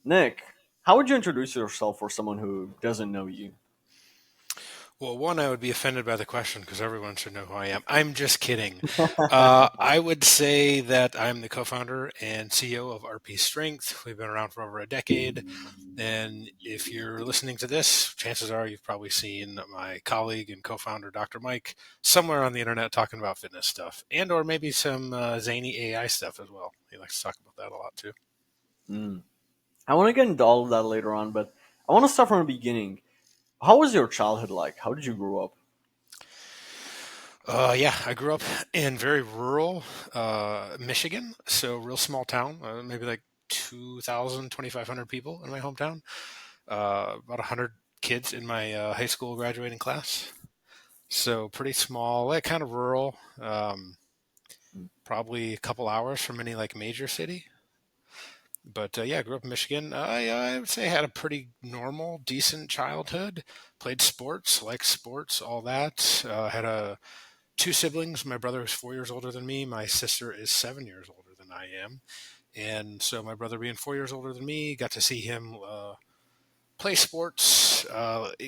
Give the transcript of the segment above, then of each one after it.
Nick, how would you introduce yourself for someone who doesn't know you? Well, one, I would be offended by the question because everyone should know who I am. I'm just kidding. I would say that I'm the co-founder and CEO of RP Strength. We've been around for over a decade. And if you're listening to this, chances are you've probably seen my colleague and co-founder, Dr. Mike, somewhere on the internet talking about fitness stuff and or maybe some zany AI stuff as well. He likes to talk about that a lot too. Mm. I want to get into all of that later on, but I want to start from the beginning. How was your childhood like? How did you grow up? Yeah, I grew up in very rural Michigan, so real small town, maybe like 2,000, 2,500 people in my hometown, about 100 kids in my high school graduating class. So pretty small, like kind of rural, probably a couple hours from any like major city. But yeah, I grew up in Michigan. I would say I had a pretty normal, decent childhood. Played sports, liked sports, all that. Had a two siblings. My brother is 4 years older than me. My sister is 7 years older than I am. And so my brother being 4 years older than me, got to see him play sports,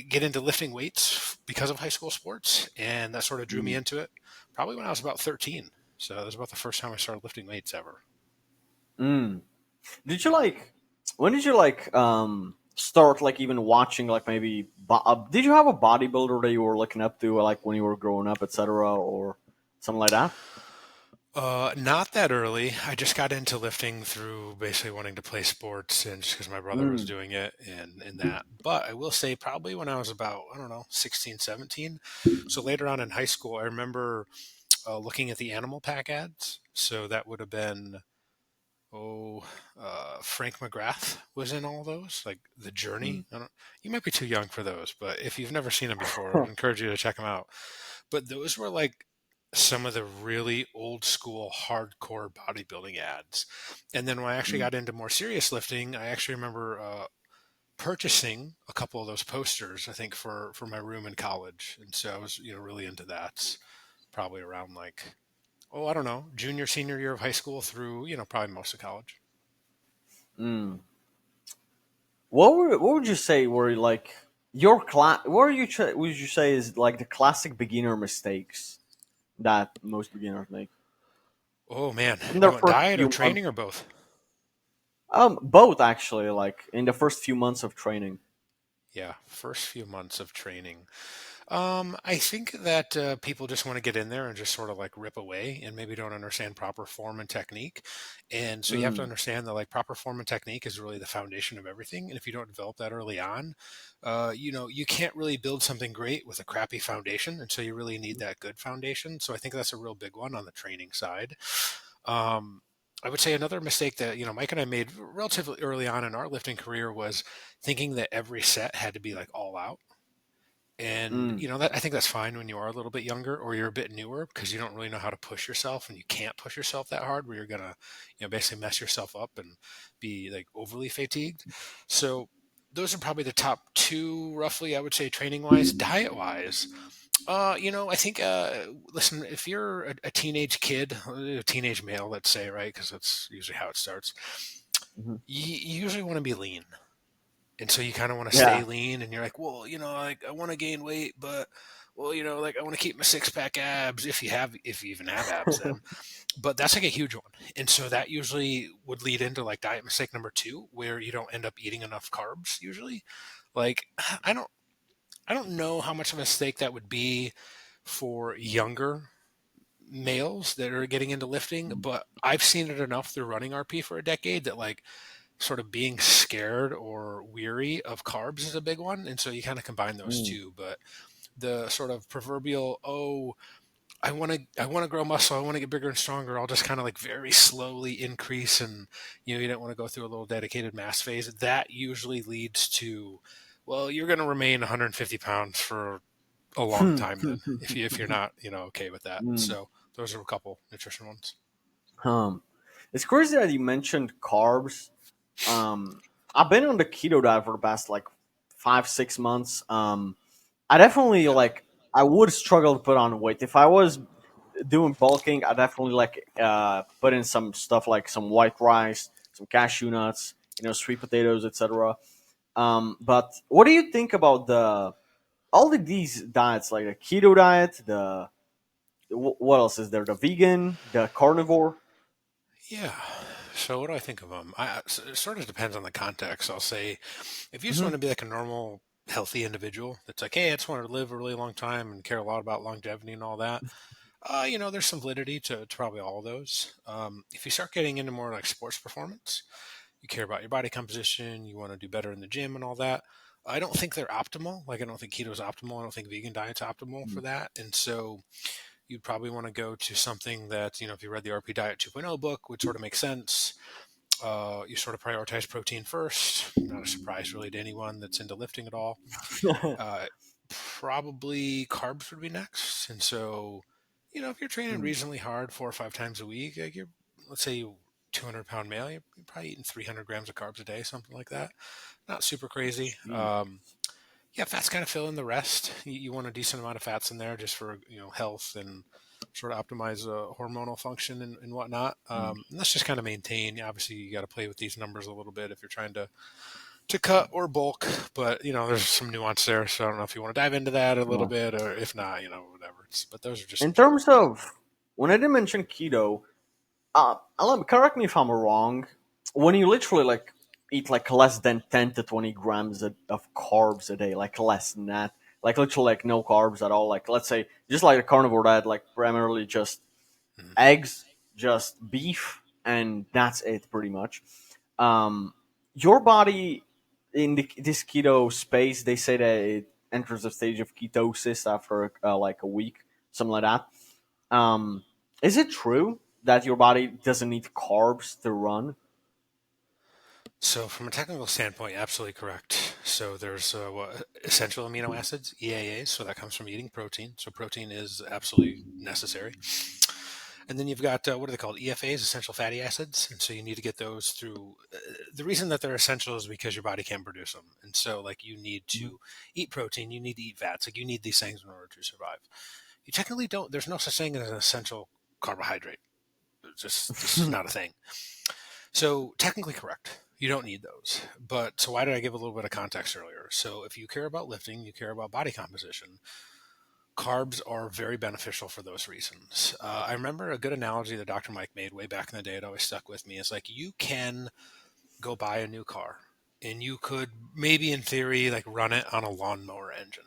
get into lifting weights because of high school sports. And that sort of drew me Mm. into it probably when I was about 13. So that was about the first time I started lifting weights ever. Mm. Did you like? When did you start like even watching like maybe? Did you have a bodybuilder that you were looking up to like when you were growing up, etc., or something like that? Not that early. I just got into lifting through basically wanting to play sports and just because my brother was Mm. doing it and that. But I will say probably when I was about, I don't know, 16, 17. So later on in high school, I remember looking at the animal pack ads. So that would have been, oh, Frank McGrath was in all those, like The Mm. Journey. I don't, you might be too young for those, but if you've never seen them before, I would encourage you to check them out. But those were like some of the really old school hardcore bodybuilding ads. And then when I actually Mm. got into more serious lifting, I actually remember purchasing a couple of those posters, I think for my room in college. And so I was, really into that probably around like, oh, I don't know, junior, senior year of high school through, probably most of college. Mm. What would you say were like your class? What are you would you say is like the classic beginner mistakes that most beginners make Oh man, in you their want first diet or few months? training or both? Both actually. Like in the first few months of training. Yeah, first few months of training. I think that people just want to get in there and just sort of like rip away and maybe don't understand proper form and technique. And so you have to Mm. understand that like proper form and technique is really the foundation of everything. And if you don't develop that early on, you can't really build something great with a crappy foundation. And so you really need that good foundation. So I think that's a real big one on the training side. Um, I would say another mistake that, Mike and I made relatively early on in our lifting career was thinking that every set had to be like all out. And Mm. that I think that's fine when you are a little bit younger or you're a bit newer because you don't really know how to push yourself and you can't push yourself that hard where you're gonna, basically mess yourself up and be like overly fatigued. So those are probably the top two, roughly, I would say, training wise. Diet wise, I think, listen, if you're a teenage kid, a teenage male, let's say, right, because that's usually how it starts, Mhm. you usually want to be lean. And so you kind of want to stay Yeah. lean and you're like, well, like I want to gain weight, but well, like I want to keep my six pack abs if you even have abs then. But that's like a huge one. And so that usually would lead into like diet mistake number two, where you don't end up eating enough carbs usually. Like I don't I don't know how much of a mistake that would be for younger males that are getting into lifting, but I've seen it enough through running RP for a decade that like sort of being scared or weary of carbs is a big one. And so you kind of combine those Mm. two. But the sort of proverbial, oh, I want to grow muscle, I want to get bigger and stronger. I'll just kind of like very slowly increase and you don't want to go through a little dedicated mass phase. That usually leads to, well, you're going to remain 150 pounds for a long time then if you're not, okay with that. Mm. So those are a couple nutrition ones. Um, it's crazy that you mentioned carbs. I've been on the keto diet for the past like 5 6 months. I definitely like I would struggle to put on weight if I was doing bulking. I definitely put in some stuff like some white rice, some cashew nuts, sweet potatoes, etc. But what do you think about all of these diets, like the keto diet, what else is there? The vegan, the carnivore. Yeah. So what do I think of them? It sort of depends on the context. I'll say, if you just want Hmm. to be like a normal, healthy individual that's like, hey, I just want to live a really long time and care a lot about longevity and all that, there's some validity to probably all of those. If you start getting into more like sports performance, you care about your body composition, you want to do better in the gym and all that. I don't think they're optimal. Like, I don't think keto is optimal. I don't think vegan diet's optimal for that. And so you'd probably want to go to something that, if you read the RP Diet 2.0 book, would sort of make sense. You sort of prioritize protein first. Not a surprise, really, to anyone that's into lifting at all. Uh, Probably carbs would be next. And so, if you're training Mm, reasonably hard 4 or 5 times a week, like let's say you 200-pound male, you're probably eating 300 grams of carbs a day, something like that. Not super crazy. Jeez. Yeah, fats kind of fill in the rest. You want a decent amount of fats in there just for health and sort of optimize hormonal function and whatnot. Mm, And that's just kind of maintain. Obviously, you got to play with these numbers a little bit if you're trying to cut or bulk, but there's some nuance there. So I don't know if you want to dive into that a little yeah. bit, or if not, whatever. But those are just some In general terms things. of when I did mention keto, correct me if I'm wrong. When you literally like eat like less than 10 to 20 grams of carbs a day, like less than that, like literally like no carbs at all. Like let's say just like a carnivore diet, like primarily just Mhm. eggs, just beef, and that's it pretty much. Um, your body in this keto space, they say that it enters a stage of ketosis after like a week, something like that. Is it true that your body doesn't need carbs to run? So, from a technical standpoint, absolutely correct. So, there's essential amino acids, EAAs. So that comes from eating protein. So, protein is absolutely necessary. And then you've got what are they called? EFAs, essential fatty acids. And so you need to get those through. The reason that they're essential is because your body can't produce them. And so, like, you need to eat protein, you need to eat fats. Like, you need these things in order to survive. You technically don't. There's no such thing as an essential carbohydrate. It's just not a thing. So technically correct. You don't need those. But so why did I give a little bit of context earlier? So if you care about lifting, you care about body composition, carbs are very beneficial for those reasons. I remember a good analogy that Dr. Mike made way back in the day. It always stuck with me. Is like, you can go buy a new car and you could maybe in theory like run it on a lawnmower engine.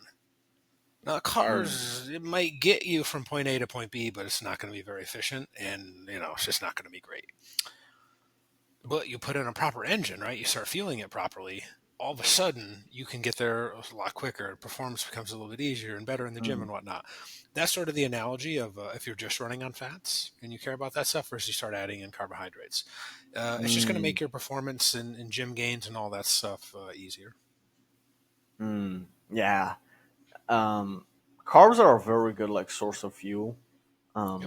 Now, Mm, cars, it might get you from point A to point B, but it's not going to be very efficient and, it's just not going to be great. But you put in a proper engine, right? You start fueling it properly. All of a sudden, you can get there a lot quicker. Performance becomes a little bit easier and better in the gym mm, and whatnot. That's sort of the analogy of if you're just running on fats and you care about that stuff versus you start adding in carbohydrates. It's just going to mm, make your performance and gym gains and all that stuff easier. yeah. Um, Carbs are a very good like source of fuel. Yep. Um,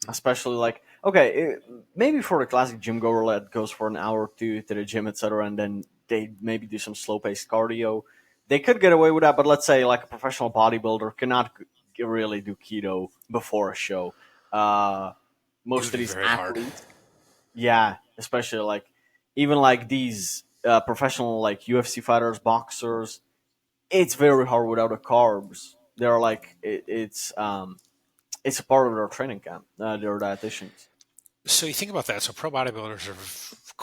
Mhm. Especially like okay, maybe for the classic gym goer that goes for an hour or two to the gym, etc., and then they maybe do some slow paced cardio. They could get away with that, but let's say like a professional bodybuilder cannot really do keto before a show. Uh, It most would of be these very hard. athletes, yeah, especially like even like these professional like UFC fighters, boxers, it's very hard without the carbs. They're like it's a part of their training camp. Their dietitians. So you think about that. So pro bodybuilders are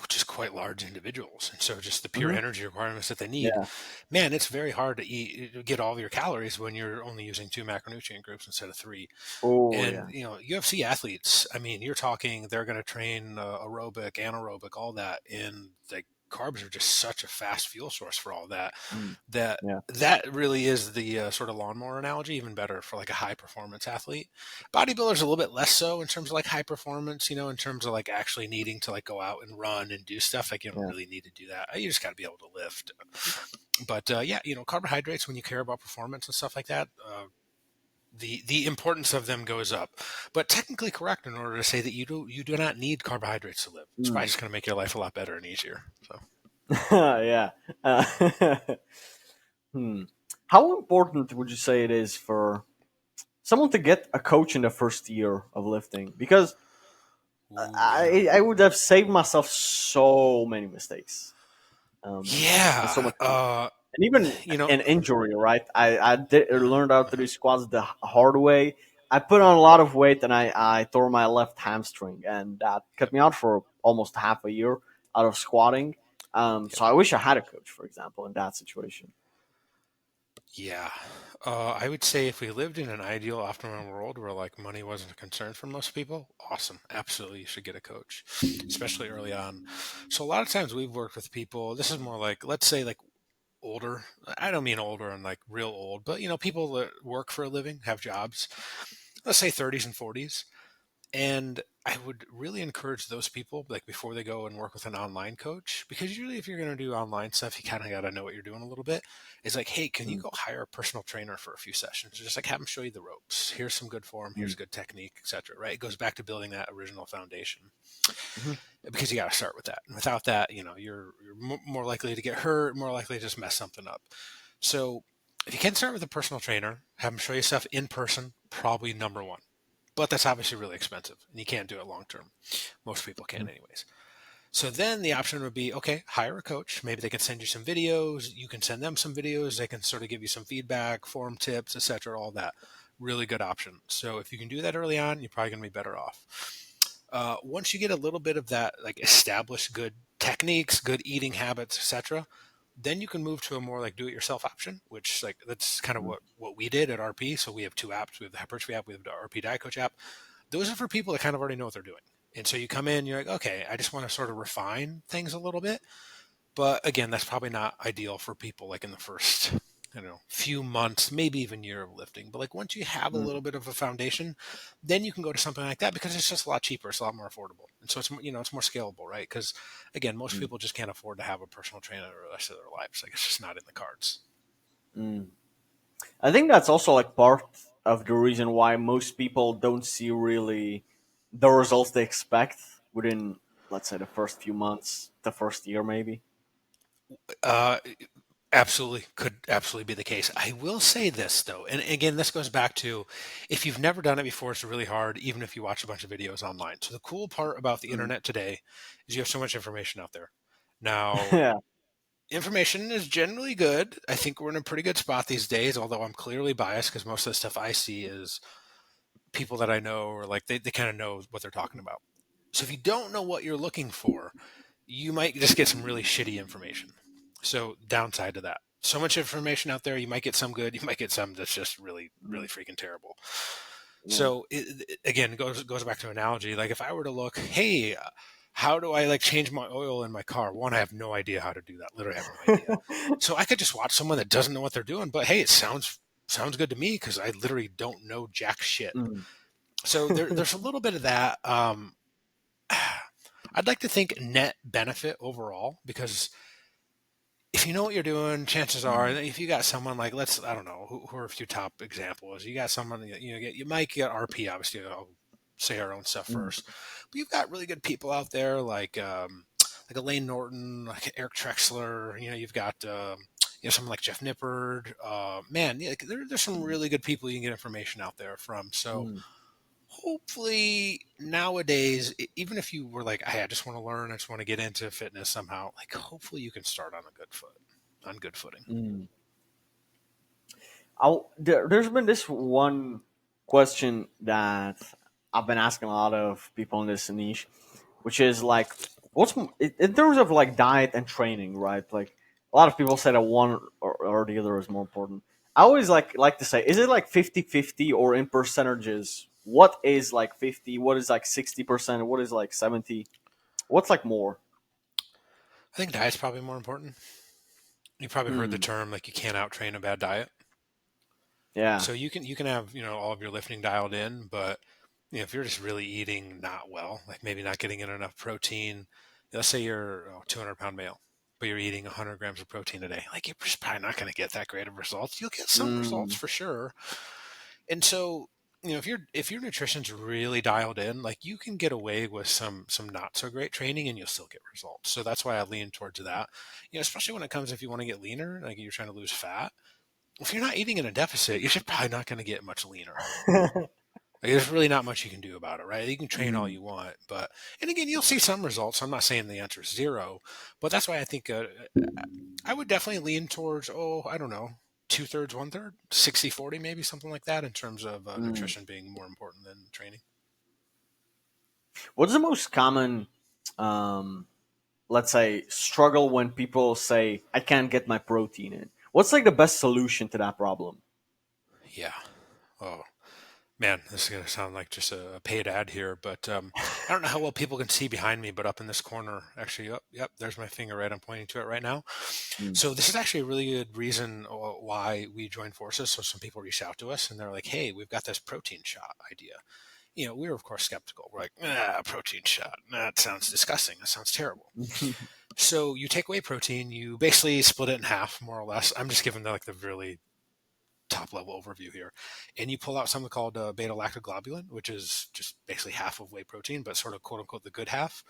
just quite large individuals, and so just the pure Hmm. energy requirements that they need, Yeah. man, it's very hard to eat to get all of your calories when you're only using two macronutrient groups instead of three. Oh And yeah. UFC athletes, I mean, you're talking they're going to train aerobic, anaerobic, all that, and like carbs are just such a fast fuel source for all that. Mm. That Yeah. that really is the sort of lawnmower analogy, even better for like a high performance athlete. Bodybuilders a little bit less so in terms of like high performance, in terms of like actually needing to like go out and run and do stuff. Like, you don't Yeah. really need to do that. You just got to be able to lift. But yeah, carbohydrates when you care about performance and stuff like that. The importance of them goes up, but technically correct in order to say that you do not need carbohydrates to live. It's probably Mm. just going to make your life a lot better and easier. So Yeah. Hmm. How important would you say it is for someone to get a coach in the first year of lifting? Because ooh, yeah. I would have saved myself so many mistakes. And so Yeah. much, and even You know, an injury, right? Learned how to do squats the hard way. I put on a lot of weight, and I tore my left hamstring, and that kept me out for almost half a year out of squatting. yep. So I wish I had a coach, for example, in that situation. Yeah. I would say if we lived in an ideal optimum world where like money wasn't a concern for most people, awesome. Absolutely, you should get a coach, especially early on. So a lot of times we've worked with people. This is more like, let's say like older. I don't mean older and like real old, but people that work for a living, have jobs. Let's say 30s and 40s. And I would really encourage those people, like before they go and work with an online coach, because usually if you're going to do online stuff, you kind of got to know what you're doing a little bit. It's like, hey, can you Mm, go hire a personal trainer for a few sessions? Just like have them show you the ropes. Here's some good form. Here's mm, good technique, etc. Right? It goes back to building that original foundation mhm, because you got to start with that. And without that, you're more likely to get hurt, more likely to just mess something up. So if you can start with a personal trainer, have them show you stuff in person, probably number one. But that's obviously really expensive and you can't do it long term. Most people mhm, can't, anyways. So then the option would be okay, hire a coach. Maybe they can send you some videos. You can send them some videos. They can sort of give you some feedback, form tips, etc. All that. Really good option. So if you can do that early on, you're probably going to be better off. Once you get a little bit of that, like established good techniques, good eating habits, etc., then you can move to a more like do-it-yourself option, which like that's kind of mm, what we did at RP. So we have two apps. We have the Hypertrophy app. We have the RP Diet Coach app. Those are for people that kind of already know what they're doing. And so you come in, you're like, okay, I just want to sort of refine things a little bit. But again, that's probably not ideal for people like in the first, I don't know, few months, maybe even year of lifting. But like once you have a mm, little bit of a foundation, then you can go to something like that because it's just a lot cheaper, it's a lot more affordable, and so it's more scalable, right? Because again, most mm, people just can't afford to have a personal trainer the rest of their lives. Like it's just not in the cards. mm. I think that's also like part of the reason why most people don't see really the results they expect within, let's say, the first few months, the first year, maybe. Uh, Absolutely, could absolutely be the case. I will say this though, and again, this goes back to if you've never done it before, it's really hard, even if you watch a bunch of videos online. So the cool part about the Mm. internet today is you have so much information out there. Now, Yeah. information is generally good. I think we're in a pretty good spot these days, although I'm clearly biased because most of the stuff I see is people that I know or like they kind of know what they're talking about. So if you don't know what you're looking for, you might just get some really shitty information. So downside to that. So much information out there, you might get some good, you might get some that's just really, really Mm. freaking terrible. Yeah. So again, goes back to analogy. Like if I were to look, hey, how do I like change my oil in my car? One, I have no idea how to do that. Literally, have no idea. So I could just watch someone that doesn't know what they're doing, but hey, it sounds good to me because I literally don't know jack shit. Mm. So there's a little bit of that. I'd like to think net benefit overall because if you know what you're doing, chances are Mm. if you got someone like I don't know who are a few top examples. You got someone you might get RP obviously. I'll say our own stuff Mm. first, but you've got really good people out there like Elaine Norton, like Eric Trexler. You've got someone like Jeff Nippard. Man, yeah, like, there's some really good people you can get information out there from. So Mm. hopefully nowadays, even if you were like, hey, I just want to learn, I just want to get into fitness somehow, like hopefully you can start on good footing. Mm. There's been this one question that I've been asking a lot of people in this niche, which is like, in terms of like diet and training, right? Like a lot of people say that one or the other is more important. I always like to say, is it like 50-50 or in percentages? What is like 50? What is like 60%? What is like 70? What's like more? I think diet's probably more important. You probably heard the Hmm. term like you can't out train a bad diet. Yeah. So you can have all of your lifting dialed in, but if you're just really eating not well, like maybe not getting in enough protein, let's say you're a 200-pound male, but you're eating 100 grams of protein a day, like you're just probably not going to get that great of results. You'll get some results Mm. for sure. And so, if your nutrition's really dialed in, like you can get away with some not so great training and you'll still get results. So that's why I lean towards that. Especially when it comes if you want to get leaner, like you're trying to lose fat. If you're not eating in a deficit, you're just probably not going to get much leaner. Like, there's really not much you can do about it, right? You can train all Mm, you want, but and again, you'll see some results. I'm not saying the answer is zero, but that's why I think I would definitely lean towards, oh, I don't know, two-thirds, one-third, 60-40, maybe something like that in terms of mm. nutrition being more important than training. What's the most common, um, let's say, struggle when people say, I can't get my protein in? What's like the best solution to that problem? Yeah. Oh, man, this is going to sound like just a paid ad here, but I don't know how well people can see behind me, but up in this corner, actually, yep, there's my finger right. I'm pointing to it right now. Mm, So this is actually a really good reason why we joined forces. So some people reached out to us and they're like, "Hey, we've got this protein shot idea." We were of course skeptical. We're like, protein shot. That sounds disgusting. That sounds terrible. So you take away protein, you basically split it in half, more or less. I'm just giving like the really top level overview here, and you pull out something called beta lactoglobulin, which is just basically half of whey protein, but sort of quote unquote the good half.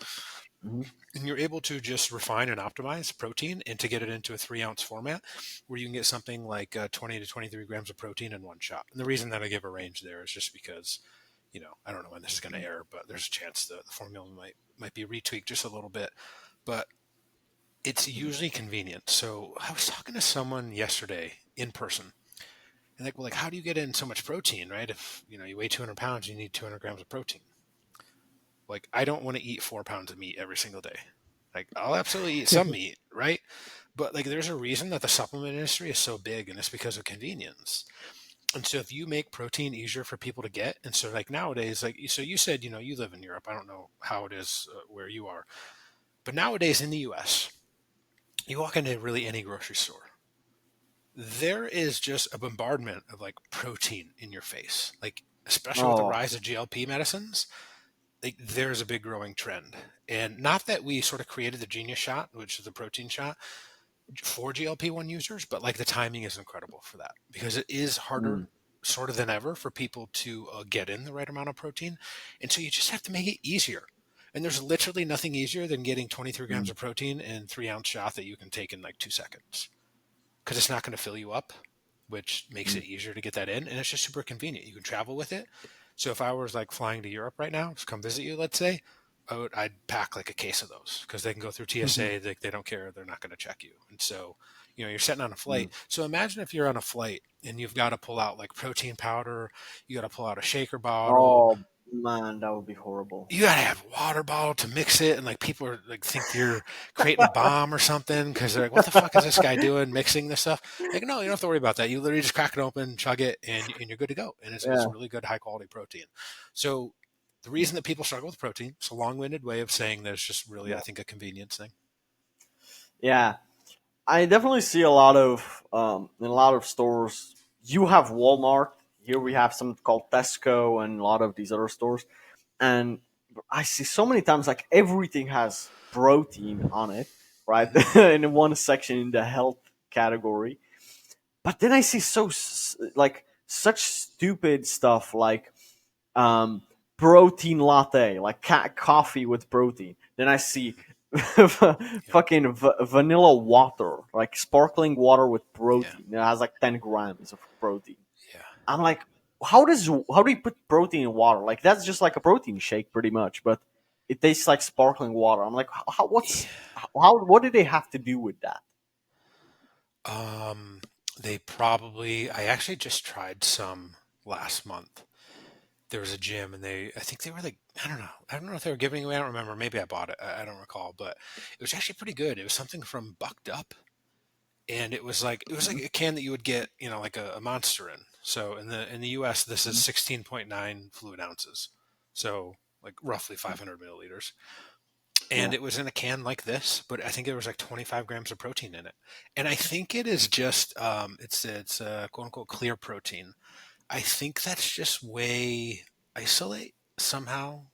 mhm, And you're able to just refine and optimize protein and to get it into a 3 ounce format where you can get something like 20 to 23 grams of protein in one shot. And the reason that I give a range there is just because, I don't know when this is going to air, but there's a chance the formula might be retweaked just a little bit. But it's usually convenient. So I was talking to someone yesterday in person, and like, how do you get in so much protein, right? If you weigh 200 pounds, you need 200 grams of protein. Like, I don't want to eat 4 pounds of meat every single day. Like, I'll absolutely eat some meat, right? But like, there's a reason that the supplement industry is so big, and it's because of convenience. And so, if you make protein easier for people to get, and so like nowadays, like so you said, you live in Europe. I don't know how it is where you are, but nowadays in the U.S., you walk into really any grocery store, there is just a bombardment of like protein in your face. Like, especially with the oh, rise of GLP medicines, like there's a big growing trend. And not that we sort of created the genius shot, which is the protein shot for GLP-1 users, but like the timing is incredible for that because it is harder mm, sort of than ever for people to get in the right amount of protein. And so you just have to make it easier. And there's literally nothing easier than getting 23 grams mm, of protein in 3 ounce shot that you can take in like 2 seconds because it's not going to fill you up, which makes mm, it easier to get that in. And it's just super convenient. You can travel with it. So if I was like flying to Europe right now to come visit you, let's say, I'd pack like a case of those because they can go through TSA. They don't care. They're not going to check you. And so, you're sitting on a mm. flight. So imagine if you're on a flight and you've got to pull out like protein powder, you got to pull out a shaker bottle, Oh man, that would be horrible. you gotta have a water bottle to mix it, and like people are like think you're creating a bomb or something because they're like, "What the fuck is this guy doing mixing this stuff?" Like, no, you don't have to worry about that. You literally just crack it open, chug it, and you're good to go. And it's Yeah, really good, high quality protein. So the reason that people struggle with protein, it's a long winded way of saying that it's just really, yeah, I think, a convenience thing. yeah. I definitely see a lot of in a lot of stores. You have Walmart. Here we Hmm. have something called Tesco and a lot of these other stores. And I see so many times like everything has protein on it, right? Hmm. In one section in the health category. But then I see like such stupid stuff like um, protein latte, like coffee with protein. Then I see Yep. fucking vanilla water, like sparkling water with Yeah. protein. It has like 10 grams of protein. Yeah. I'm like, how do you put protein in water? Like that's just like a protein shake, pretty much, but it tastes like sparkling water. I'm like, what do they have to do with that? They probably. I actually just tried some last month. There was a gym and I think they were like, I don't know if they were giving away, I don't remember, maybe I bought it, I don't recall, but it was actually pretty good. It was something from Bucked Up, and it was like Mhm, a can that you would get, like a monster in. So in the US this is mhm, 16.9 fluid ounces, so like roughly 500 milliliters, and yeah. it was in a can like this, but I think there was like 25 grams of protein in it. And I think it is just it's quote unquote clear protein. I think that's just whey isolate somehow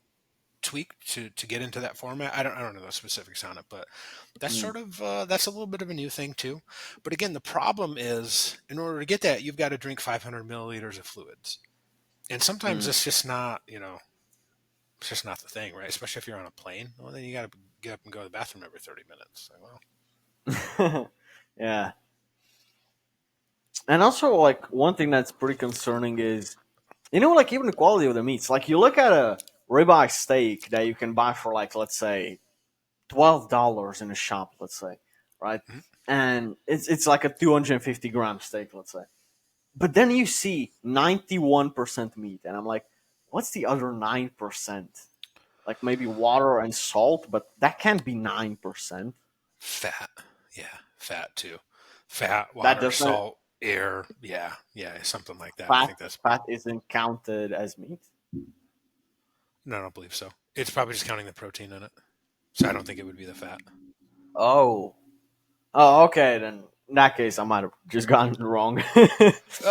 tweaked to get into that format. I don't know the specifics on it, but that's Mm, sort of that's a little bit of a new thing too. But again, the problem is in order to get that, you've got to drink 500 milliliters of fluids, and sometimes mm. it's just not it's just not the thing, right? Especially if you're on a plane. Well, then you got to get up and go to the bathroom every 30 minutes. Like, well, Yeah. And also, like one thing that's pretty concerning is Like even the quality of the meats. Like you look at a ribeye steak that you can buy for like let's say $12 in a shop, let's say, right? Mhm. And it's like a 250-gram steak, let's say. But then you see 91% meat, and I'm like, what's the other 9%? Like maybe water and salt, but that can't be 9%. Fat. Yeah, fat too. Fat, That water, doesn't salt, air. Yeah, yeah, something like that. I fat think that's fat isn't counted as meat. no, I don't believe so. It's probably just counting the protein in it. So I don't think it would be the fat. Oh, okay. Then in that case, I might have just gotten it wrong.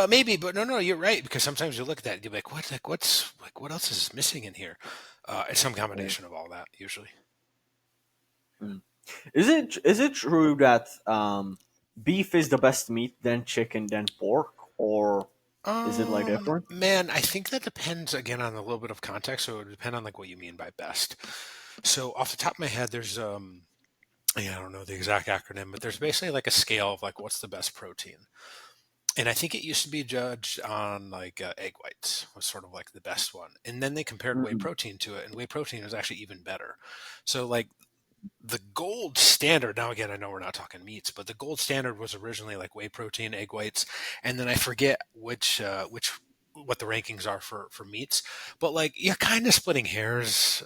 Maybe, but no, you're right because sometimes you look at that and you're like, what else is missing in here? It's some combination of all that usually. Mm. Is it true that beef is the best meat, then chicken, then pork, or is it like different? Man, I think that depends again on a little bit of context. So it would depend on like what you mean by best. So off the top of my head, there's yeah, I don't know the exact acronym, but there's basically like a scale of like what's the best protein. And I think it used to be judged on like egg whites was sort of like the best one, and then they compared whey Mm, protein to it, and whey protein was actually even better. So like the gold standard, now again I know we're not talking meats, but the gold standard was originally like whey protein, egg whites, and then I forget which what the rankings are for meats, but like you're kind of splitting hairs,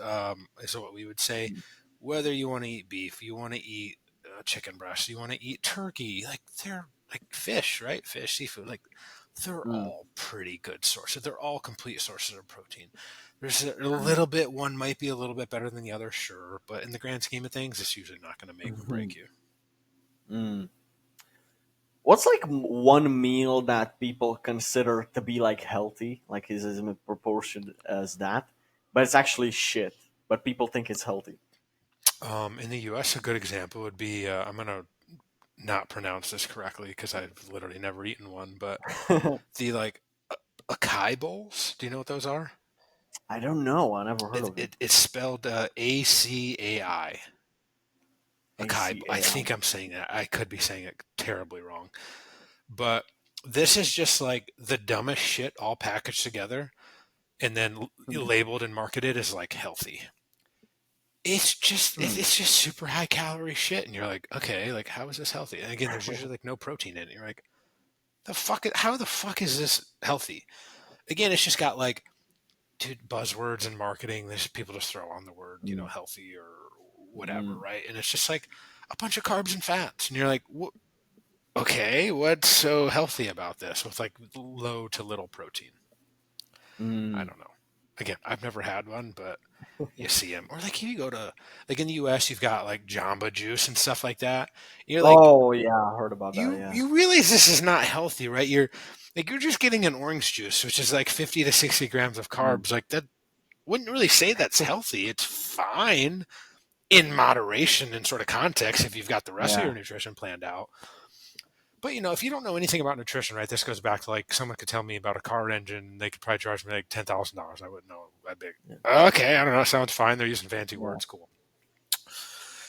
is what we would say. Whether you want to eat beef, you want to eat chicken breast, you want to eat turkey, like they're like fish, right? Fish, seafood, like they're mm, all pretty good sources. They're all complete sources of protein. There's a little bit, one might be a little bit better than the other, sure, but in the grand scheme of things, it's usually not going to make or mhm, break you. mm. What's like one meal that people consider to be like healthy, like is as in proportion as that, but it's actually shit, but people think it's healthy. In the U.S., a good example would be I'm going to not pronounce this correctly because I've literally never eaten one, but the like acai bowls. Do you know what those are? I don't know. I never heard of it. It's spelled ACAI. Acai. I ACAI. think I'm saying that. I could be saying it terribly wrong, but this is just like the dumbest shit all packaged together and then labeled and marketed as like healthy. It's just super high calorie shit, and you're like, okay, like how is this healthy? And again, there's usually like no protein in it. You're like, how the fuck is this healthy? Again, it's just got like dude, buzzwords and marketing. There's people just throw on the word, Mm, healthy or whatever, mm, right? And it's just like a bunch of carbs and fats, and you're like, okay, what's so healthy about this with like low to little protein? I mm. don't know. Again, I've never had one, but you see them. Or like if you go to like in the US, you've got like Jamba Juice and stuff like that. You're like, Oh yeah, I heard about that. Yeah. you realize this is not healthy, right? You're just getting an orange juice, which is like 50 to 60 grams of Mm. carbs. Like that wouldn't really say that's healthy. It's fine in moderation and sort of context if you've got the rest of Yeah. your nutrition planned out. But if you don't know anything about nutrition, right? This goes back to like someone could tell me about a car engine. They could probably charge me like $10,000. I wouldn't know that big. Yeah. Okay, I don't know. Sounds fine. They're using fancy Yeah. words. Cool.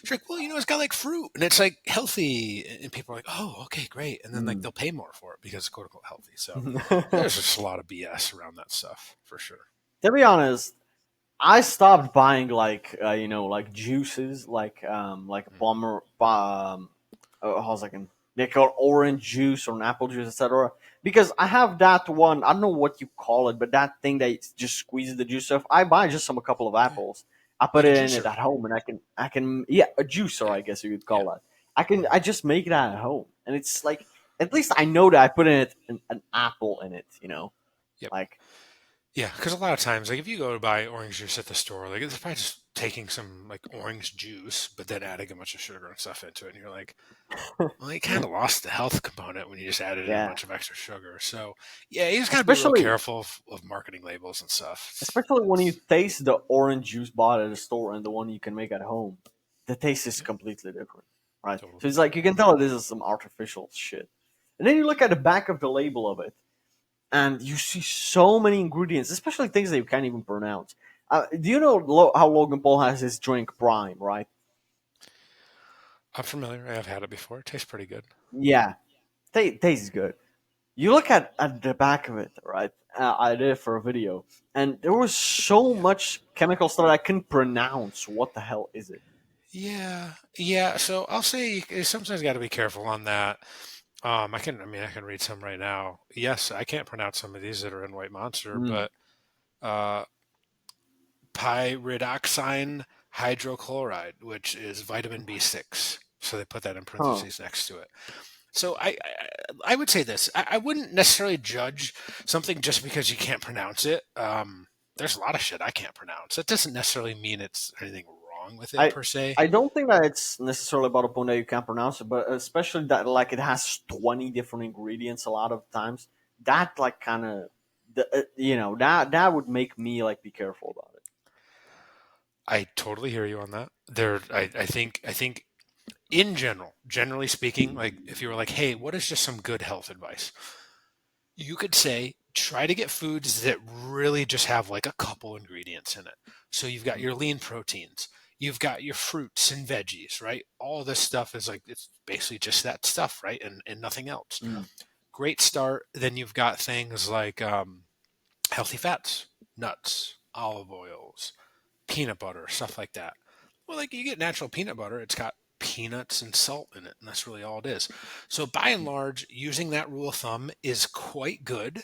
It's like, well, it's got like fruit and it's like healthy, and people are like, oh, okay, great. And then like Mm. they'll pay more for it because it's quote unquote healthy. So there's just a lot of BS around that stuff for sure. To be honest, I stopped buying like juices like Mm. bomber how's I can they call orange juice or an apple juice, etc. Because I have that one, I don't know what you call it, but that thing that just squeezes the juice off. I buy just a couple of Yeah. apples. I put Like a it in it juicer. at home, and I can yeah, a juicer, Yeah. I guess you could Yeah. call that. Mhm. I just make that at home, and it's like at least I know that I put in it an apple in it. Yep. Like Yeah, because a lot of times, like if you go to buy orange juice at the store, like it's probably just taking some like orange juice, but then adding a bunch of sugar and stuff into it, and you're like, well, you kind of lost the health component when you just added in a yeah, bunch of extra sugar. So yeah, you just got to be real especially careful of marketing labels and stuff. especially when you taste the orange juice bought at the store and the one you can make at home, the taste is Yeah, completely different, right? totally. So it's like you can tell this is some artificial shit. And then you look at the back of the label of it, and you see so many ingredients, especially things that you can't even pronounce. Do you know how Logan Paul has his drink Prime, right? I'm familiar. I've had it before. It tastes pretty good. Yeah, tastes good. you look at the back of it, right? I did it for a video, and there was so Yeah. much chemical stuff that I couldn't pronounce. What the hell is it? Yeah, yeah. So I'll say you sometimes got to be careful on that. I mean, I can read some right now. Yes, I can't pronounce some of these that are in White Monster, Mm. but uh, pyridoxine hydrochloride, which is vitamin B6. So they put that in Huh. parentheses next to it. So I would say this. I wouldn't necessarily judge something just because you can't pronounce it. There's a lot of shit I can't pronounce. That doesn't necessarily mean it's anything wrong with it I per se. I don't think that it's necessarily about a point that you can't pronounce it, but especially that like it has 20 different ingredients a lot of times. That like kind of, that would make me like be careful about it. I totally hear you on that. I think in general, generally speaking, like if you were like, hey, what is just some good health advice? You could say try to get foods that really just have like a couple ingredients in it. So you've got your lean proteins, you've got your fruits and veggies, right? All this stuff is like it's basically just that stuff, right? And nothing else. Mm. Great start. Then you've got things like healthy fats, nuts, olive oils, peanut butter, stuff like that. Well, like you get natural peanut butter, it's got peanuts and salt in it, and that's really all it is. So by and large, using that rule of thumb is quite good.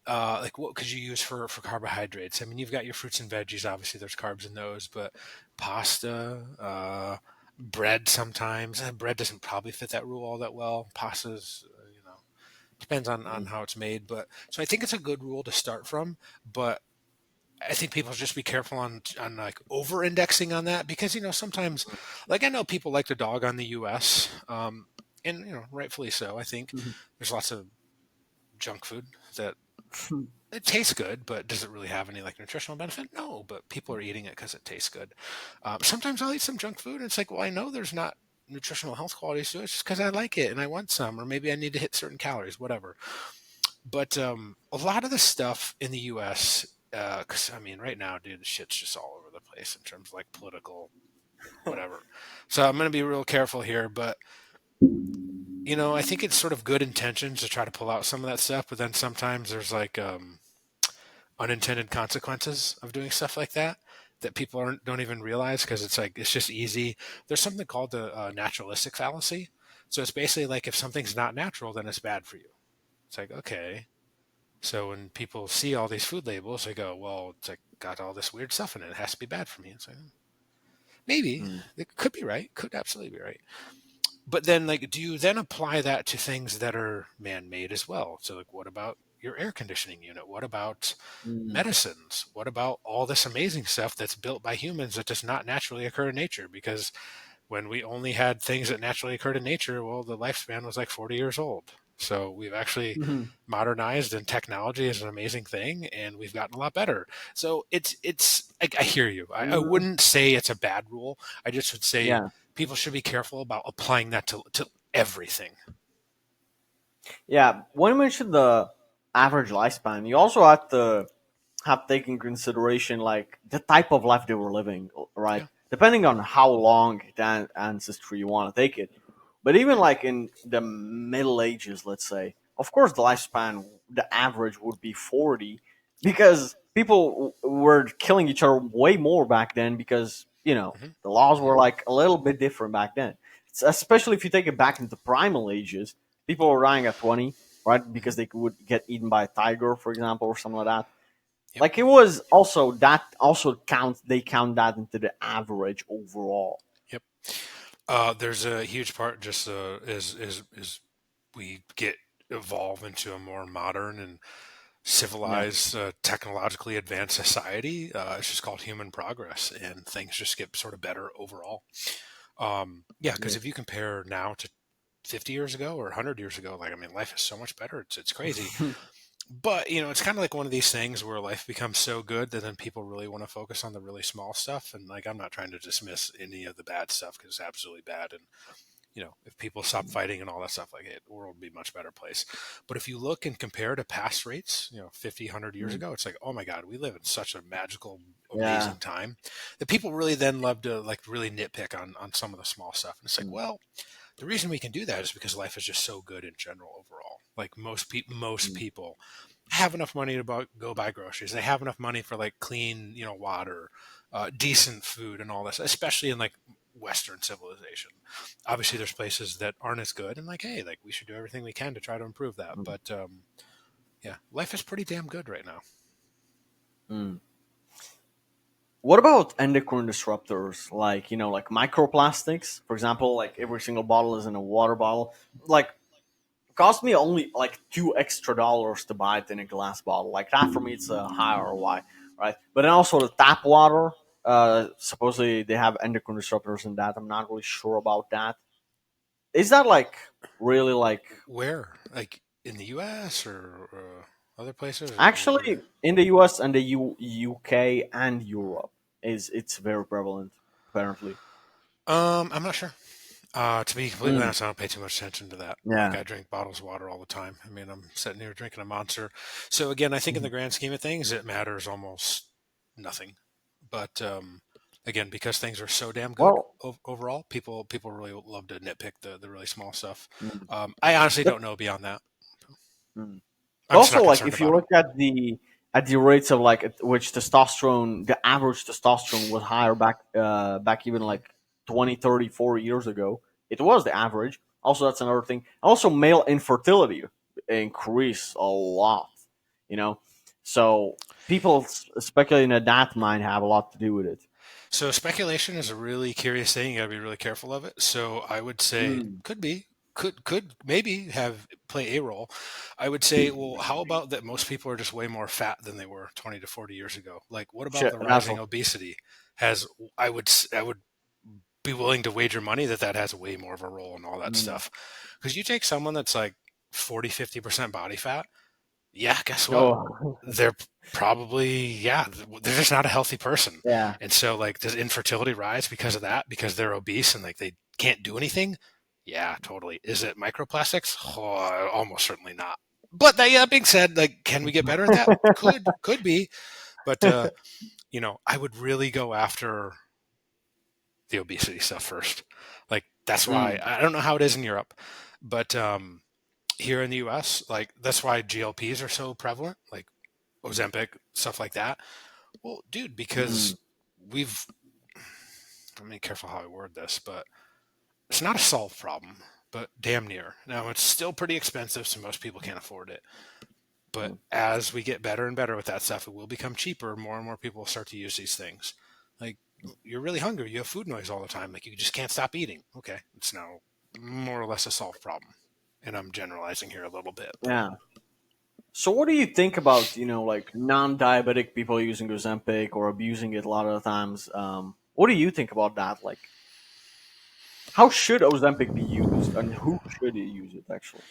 Like what could you use for carbohydrates? I mean, you've got your fruits and veggies. Obviously, there's carbs in those, but pasta, bread sometimes. Bread doesn't probably fit that rule all that well. Pasta's, depends on Mm. how it's made. But so I think it's a good rule to start from. But I think people should just be careful on like over indexing on that because sometimes like I know people like to dog on the U.S. And rightfully so. I think Mhm. there's lots of junk food that it tastes good, but does it really have any like nutritional benefit? No, but people are eating it because it tastes good. Sometimes I'll eat some junk food and it's like, well, I know there's not nutritional health qualities to it, it's just because I like it and I want some, or maybe I need to hit certain calories, whatever. But a lot of the stuff in the U.S., because I mean, right now, dude, the shit's just all over the place in terms of like political whatever. So I'm going to be real careful here, but I think it's sort of good intentions to try to pull out some of that stuff, but then sometimes there's like unintended consequences of doing stuff like that people don't even realize because it's like it's just easy. There's something called the naturalistic fallacy. So it's basically like if something's not natural, then it's bad for you. It's like okay, so when people see all these food labels, they go, "Well, it's like got all this weird stuff in it. It has to be bad for me." It's like maybe Mm. it could be right, could absolutely be right. But then, like, do you then apply that to things that are man-made as well? So, like, what about your air conditioning unit? What about Mm. medicines? What about all this amazing stuff that's built by humans that does not naturally occur in nature? Because when we only had things that naturally occurred in nature, well, the lifespan was like 40 years old. So we've actually Mhm. modernized, and technology is an amazing thing, and we've gotten a lot better. So I hear you. I Mm. wouldn't say it's a bad rule. I just would say Yeah. people should be careful about applying that to everything. Yeah. When you mentioned the average lifespan, you also have to take in consideration like the type of life they were living, right? Yeah. Depending on how long that ancestry you want to take it. But even like in the Middle Ages, let's say, of course, the lifespan, the average would be 40 because people were killing each other way more back then because, Hmm. the laws Hmm. were like a little bit different back then. Especially if you take it back into primal ages, people were dying at 20, right? Hmm. Because they would get eaten by a tiger, for example, or something like that. Yep. Like it was also that also counts. They count that into the average overall. Yep. There's a huge part just is we get evolve into a more modern and Yeah, civilized, technologically advanced society. It's just called human progress, and things just get sort of better overall. Yeah, because yeah. if you compare now to 50 years ago or 100 years ago, like I mean, life is so much better. It's crazy. But it's kind of like one of these things where life becomes so good that then people really want to focus on the really small stuff. And like, I'm not trying to dismiss any of the bad stuff because it's absolutely bad. And if people stop fighting and all that stuff, like the world would be a much better place. But if you look and compare to past rates, 50, 100 years Mm. ago, it's like, oh my God, we live in such a magical, Yeah. amazing time that people really then love to like really nitpick on some of the small stuff. And it's like, Mm. well, The reason we can do that is because life is just so good in general overall. Like most Mm, people have enough money to go buy groceries. They have enough money for like clean, water, decent food, and all this. Especially in like Western civilization. Obviously, there's places that aren't as good, and like, hey, like we should do everything we can to try to improve that. mm, But yeah, life is pretty damn good right now. mm. What about endocrine disruptors like like microplastics? For example, like every single bottle is in a water bottle. Like cost me only like $2 extra to buy it in a glass bottle. Like that for me, it's a high ROI, right? But then also the tap water. Supposedly they have endocrine disruptors in that. I'm not really sure about that. Is that like really like Where, like in the U.S. or other places, or what? actually in the US and the UK and Europe is it's very prevalent apparently. I'm not sure. To be completely Mm, honest, I don't pay too much attention to that. Like yeah. I drink bottles of water all the time. I mean, I'm sitting here drinking a monster. So again, I think in the Mhm. grand scheme of things, it matters almost nothing. But again, because things are so damn good Well, overall, people really love to nitpick the really small stuff. mm, I honestly but, don't know beyond that. mm. I'm just Also, not like concerned if you about it. look at the rates of like at which testosterone, the average testosterone was higher back even like 20, 30, 40 years ago. It was the average. Also, that's another thing. Also, male infertility increased a lot. You know, so people speculating that that might have a lot to do with it. So speculation is a really curious thing. You got to be really careful of it. So I would say Mm. could be, could maybe have play a role. I would say, well, how about that most people are just way more fat than they were 20 to 40 years ago? Like, what about Shit, the that's rising obesity? Has I would be willing to wager money that that has way more of a role in all that mm. stuff. Because you take someone that's like 40, 50% body fat, yeah, guess what? Oh, They're probably, yeah, they're just not a healthy person. yeah. And so like does infertility rise because of that? Because they're obese and like they can't do anything? Yeah, totally. Is it microplastics? Oh, almost certainly not. But that being said, like can we get better at that? Could be. But I would really go after the obesity stuff first. Like that's why Mm, I don't know how it is in Europe, but here in the US, like that's why GLPs are so prevalent. Like Ozempic, stuff like that. Well, dude, mm, because we've, I'm being careful how I word this, but it's not a solved problem, but damn near. Now, it's still pretty expensive, so most people can't afford it. But mm, as we get better and better with that stuff, it will become cheaper. More and more people will start to use these things. Like, you're really hungry, you have food noise all the time, like, you just can't stop eating. Okay, it's now more or less a solved problem. And I'm generalizing here a little bit, but yeah. So, what do you think about like non-diabetic people using Ozempic or abusing it a lot of the times? What do you think about that? Like, how should Ozempic be used, and who should use it actually?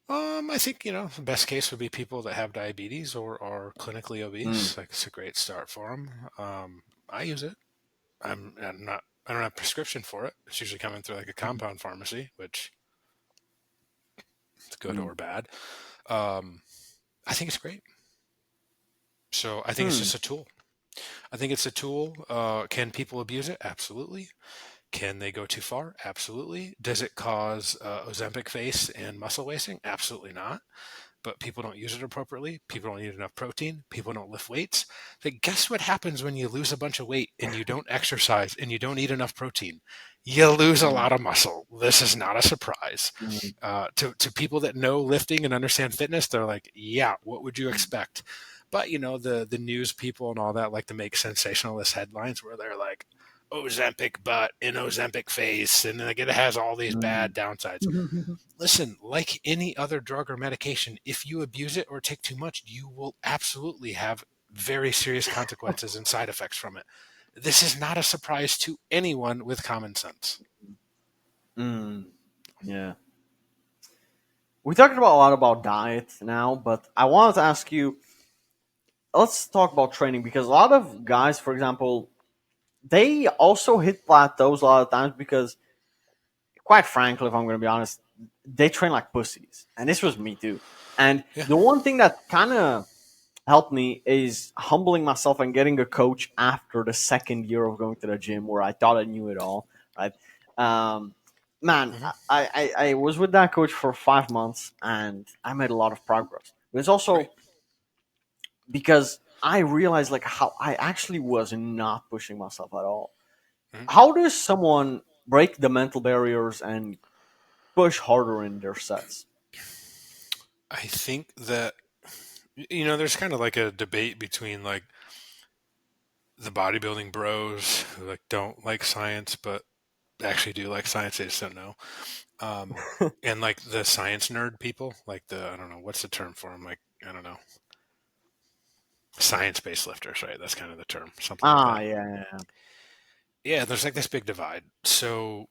I think the best case would be people that have diabetes or are clinically Mm, obese. Like it's a great start for them. I use it. I'm not. I don't have a prescription for it. It's usually coming through like a compound pharmacy, which is good mm, or bad. Um, I think it's great. So I think it's hmm, just a tool. I think it's a tool. Can people abuse it? Absolutely. Can they go too far? Absolutely. Does it cause Ozempic face and muscle wasting? Absolutely not. But people don't use it appropriately. People don't eat enough protein. People don't lift weights. Like, guess what happens when you lose a bunch of weight and you don't exercise and you don't eat enough protein? You lose a mm, lot of muscle. This is not a surprise. mm, To people that know lifting and understand fitness, they're like, yeah, what would you mm, expect? But the news people and all that like to make sensationalist headlines where they're like, Ozempic butt and Ozempic face, and like it has all these mm. bad downsides. Listen, like any other drug or medication, if you abuse it or take too much, you will absolutely have very serious consequences and side effects from it. This is not a surprise to anyone with common sense. Mm. Yeah, we talked about a lot about diet now, but I wanted to ask you. Let's talk about training because a lot of guys, for example, they also hit plateaus a lot of times because quite frankly, if I'm going to be honest, they train like pussies, and this was me too. And Yeah. the one thing that kind of helped me is humbling myself and getting a coach after the second year of going to the gym, where I thought I knew it all. Right? Um, man, Hmm. I was with that coach for 5 months and I made a lot of progress. But it's Right. also because I realized like how I actually was not pushing myself at all. Hmm. How does someone break the mental barriers and push harder in their sets? I think that there's kind of like a debate between like the bodybuilding bros who like don't like science but actually do like science, they just don't know. Um, and like the science nerd people, like the I don't know what's the term for them, like I don't know, science-based lifters, right? That's kind of the term, something like Ah, that. yeah. Yeah, there's like this big divide. So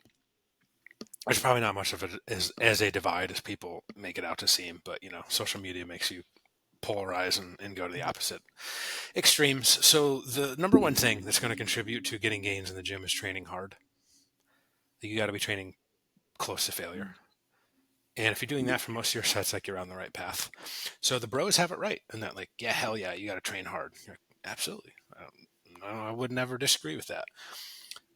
there's probably not much of it as a divide as people make it out to seem, but social media makes you polarize and go to the opposite extremes. So the number one thing that's going to contribute to getting gains in the gym is training hard. You got to be training close to failure. And if you're doing that for most of your sets, like you're on the right path. So the bros have it right, and that like, yeah, hell yeah, you got to train hard. You're like, absolutely. I would never disagree with that.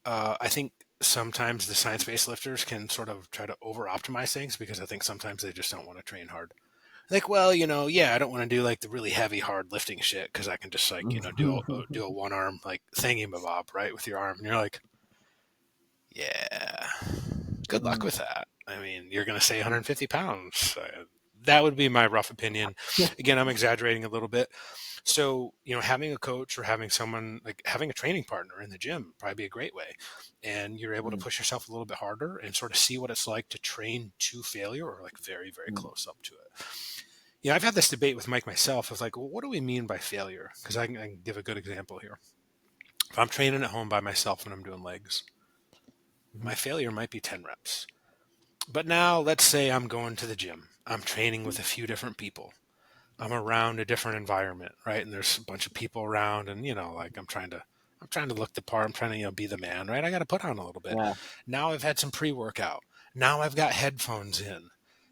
I think sometimes the science-based lifters can sort of try to over-optimize things because I think sometimes they just don't want to train hard. Like, well, yeah, I don't want to do like the really heavy, hard lifting shit because I can just like do a one arm like thingy bob right with your arm, and you're like, yeah, good luck with that. I mean, you're going to say 150 pounds. That would be my rough opinion. Again, I'm exaggerating a little bit. So, having a coach or having someone like having a training partner in the gym would probably be a great way. And you're able to push yourself a little bit harder and sort of see what it's like to train to failure or like very, very close up to it. I've had this debate with Mike myself. I was like, well, what do we mean by failure? Because I can give a good example here. If I'm training at home by myself and I'm doing legs, my failure might be 10 reps. But now let's say I'm going to the gym. I'm training with a few different people. I'm around a different environment, right? And there's a bunch of people around and like I'm trying to look the part. I'm trying to, be the man, right? I got to put on a little bit. Yeah. Now I've had some pre-workout. Now I've got headphones in.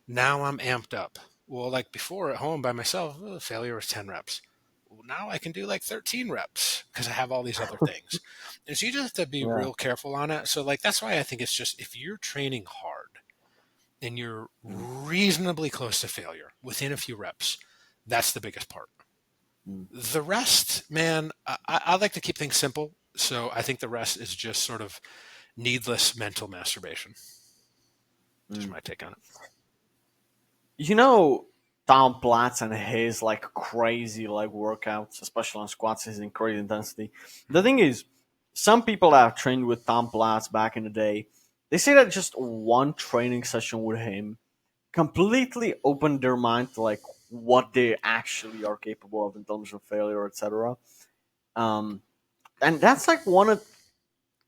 Now I'm amped up. Well, like before at home by myself, failure was 10 reps. Well, now I can do like 13 reps because I have all these other things. And so you just have to be Yeah. real careful on it. So like that's why I think it's just if you're training hard, and you're Mm, reasonably close to failure within a few reps, that's the biggest part. mm, The rest, man, I like to keep things simple. So I think the rest is just sort of needless mental masturbation. Just mm. my take on it. You know, Tom Platz and his like crazy like workouts, especially on squats, his in crazy intensity. The Mhm. thing is, some people that have trained with Tom Platz back in the day, they say that just one training session with him completely opened their mind to like what they actually are capable of in terms of failure, etc. Um, and that's like one of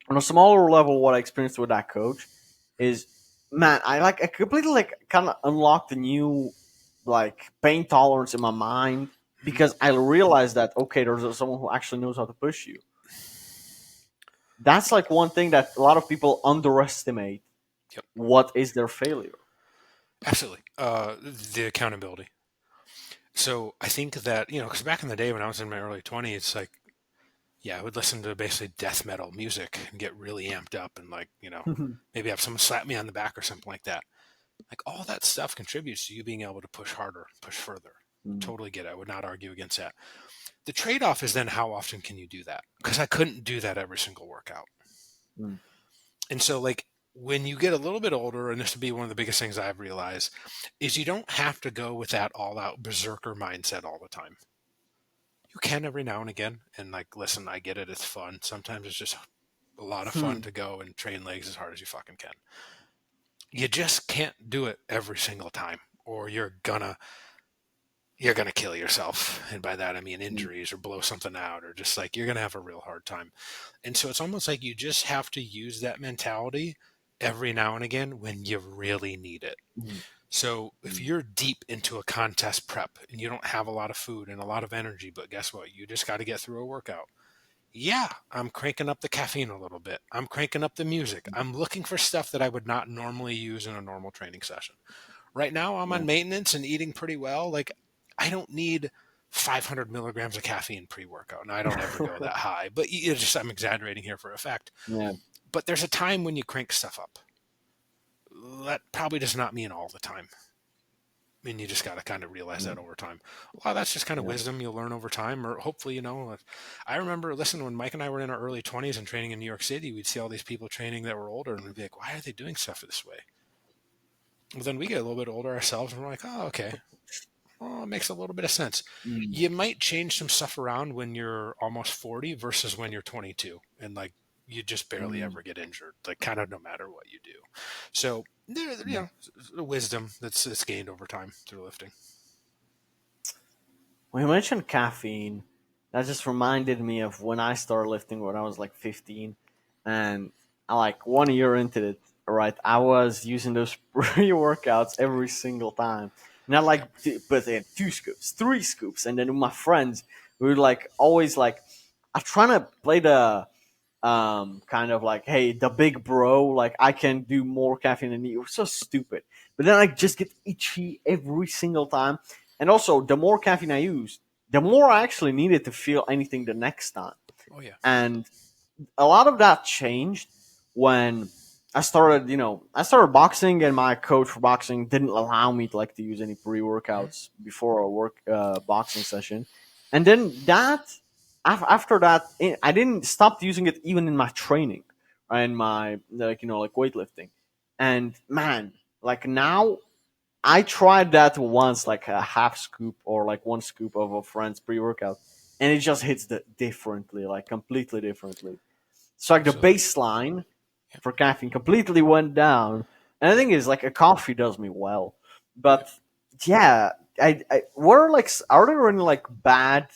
on a smaller level what I experienced with that coach Mhm. is, man, I completely like kind of unlocked a new like pain tolerance in my mind Mhm. because I realized that okay, there's someone who actually knows how to push you. That's like one thing that a lot of people underestimate Yep, what is their failure. absolutely. The accountability. So I think that, because back in the day when I was in my early 20s, it's like, yeah, I would listen to basically death metal music and get really amped up and like, maybe have someone slap me on the back or something like that. Like all that stuff contributes to you being able to push harder, push further. Mm, Totally get it. I would not argue against that. The trade off is then how often can you do that? Because I couldn't do that every single workout. mm, And so, like, when you get a little bit older, and this would be one of the biggest things I've realized, is you don't have to go with that all out berserker mindset all the time. You can every now and again. And, like, listen, I get it. It's fun. Sometimes it's just a lot of fun hmm, to go and train legs as hard as you fucking can. You just can't do it every single time, or you're gonna kill yourself, and by that I mean mm, injuries or blow something out, or just like you're gonna have a real hard time. And so it's almost like you just have to use that mentality every now and again when you really need it. mm, So if mm, you're deep into a contest prep and you don't have a lot of food and a lot of energy, but guess what? You just got to get through a workout. Yeah, I'm cranking up the caffeine a little bit. I'm cranking up the music. I'm looking for stuff that I would not normally use in a normal training session. Right now, I'm yeah. on maintenance and eating pretty well. Like, I don't need 500 milligrams of caffeine pre workout, and I don't ever go that high. But I'm exaggerating here for effect. Yeah. But there's a time when you crank stuff up. that probably does not mean all the time. I mean, you just got to kind of realize that Mm, over time. Well, that's just kind of yeah. wisdom you'll learn over time, or hopefully, I remember, listen, when Mike and I were in our early 20s and training in New York City, we'd see all these people training that were older, and we'd be like, why are they doing stuff this way? Well, then we get a little bit older ourselves, and we're like, oh, okay. Well, it makes a little bit of sense. Mm, You might change some stuff around when you're almost 40 versus when you're 22, and like you just barely mm, ever get injured, like kind of no matter what you do. So mm. wisdom that's gained over time through lifting. When you mentioned caffeine, that just reminded me of when I started lifting when I was like 15, and I like 1 year into it. Right, I was using those pre workouts every single time, and I Yep. like but then 2 scoops, 3 scoops, and then with my friends we would like always like I'm trying to play the kind of like, hey, the big bro, like I can do more caffeine than you. It was so stupid. But then I just get itchy every single time. And also, the more caffeine I use, the more I actually needed to feel anything the next time. Oh yeah. And a lot of that changed when I started boxing, and my coach for boxing didn't allow me to like to use any pre Mhm. workouts before a work boxing session, and then after that, I didn't stop using it even in my training and my like weightlifting, and man, like now I tried that once, like a half scoop or like 1 scoop of a friend's pre workout, and it just hits differently, like completely differently. So like the Absolutely. baseline Yep. for caffeine completely went down. And the Yep. thing is, like a coffee does me well, Yep. but yeah, what are like are there any like bad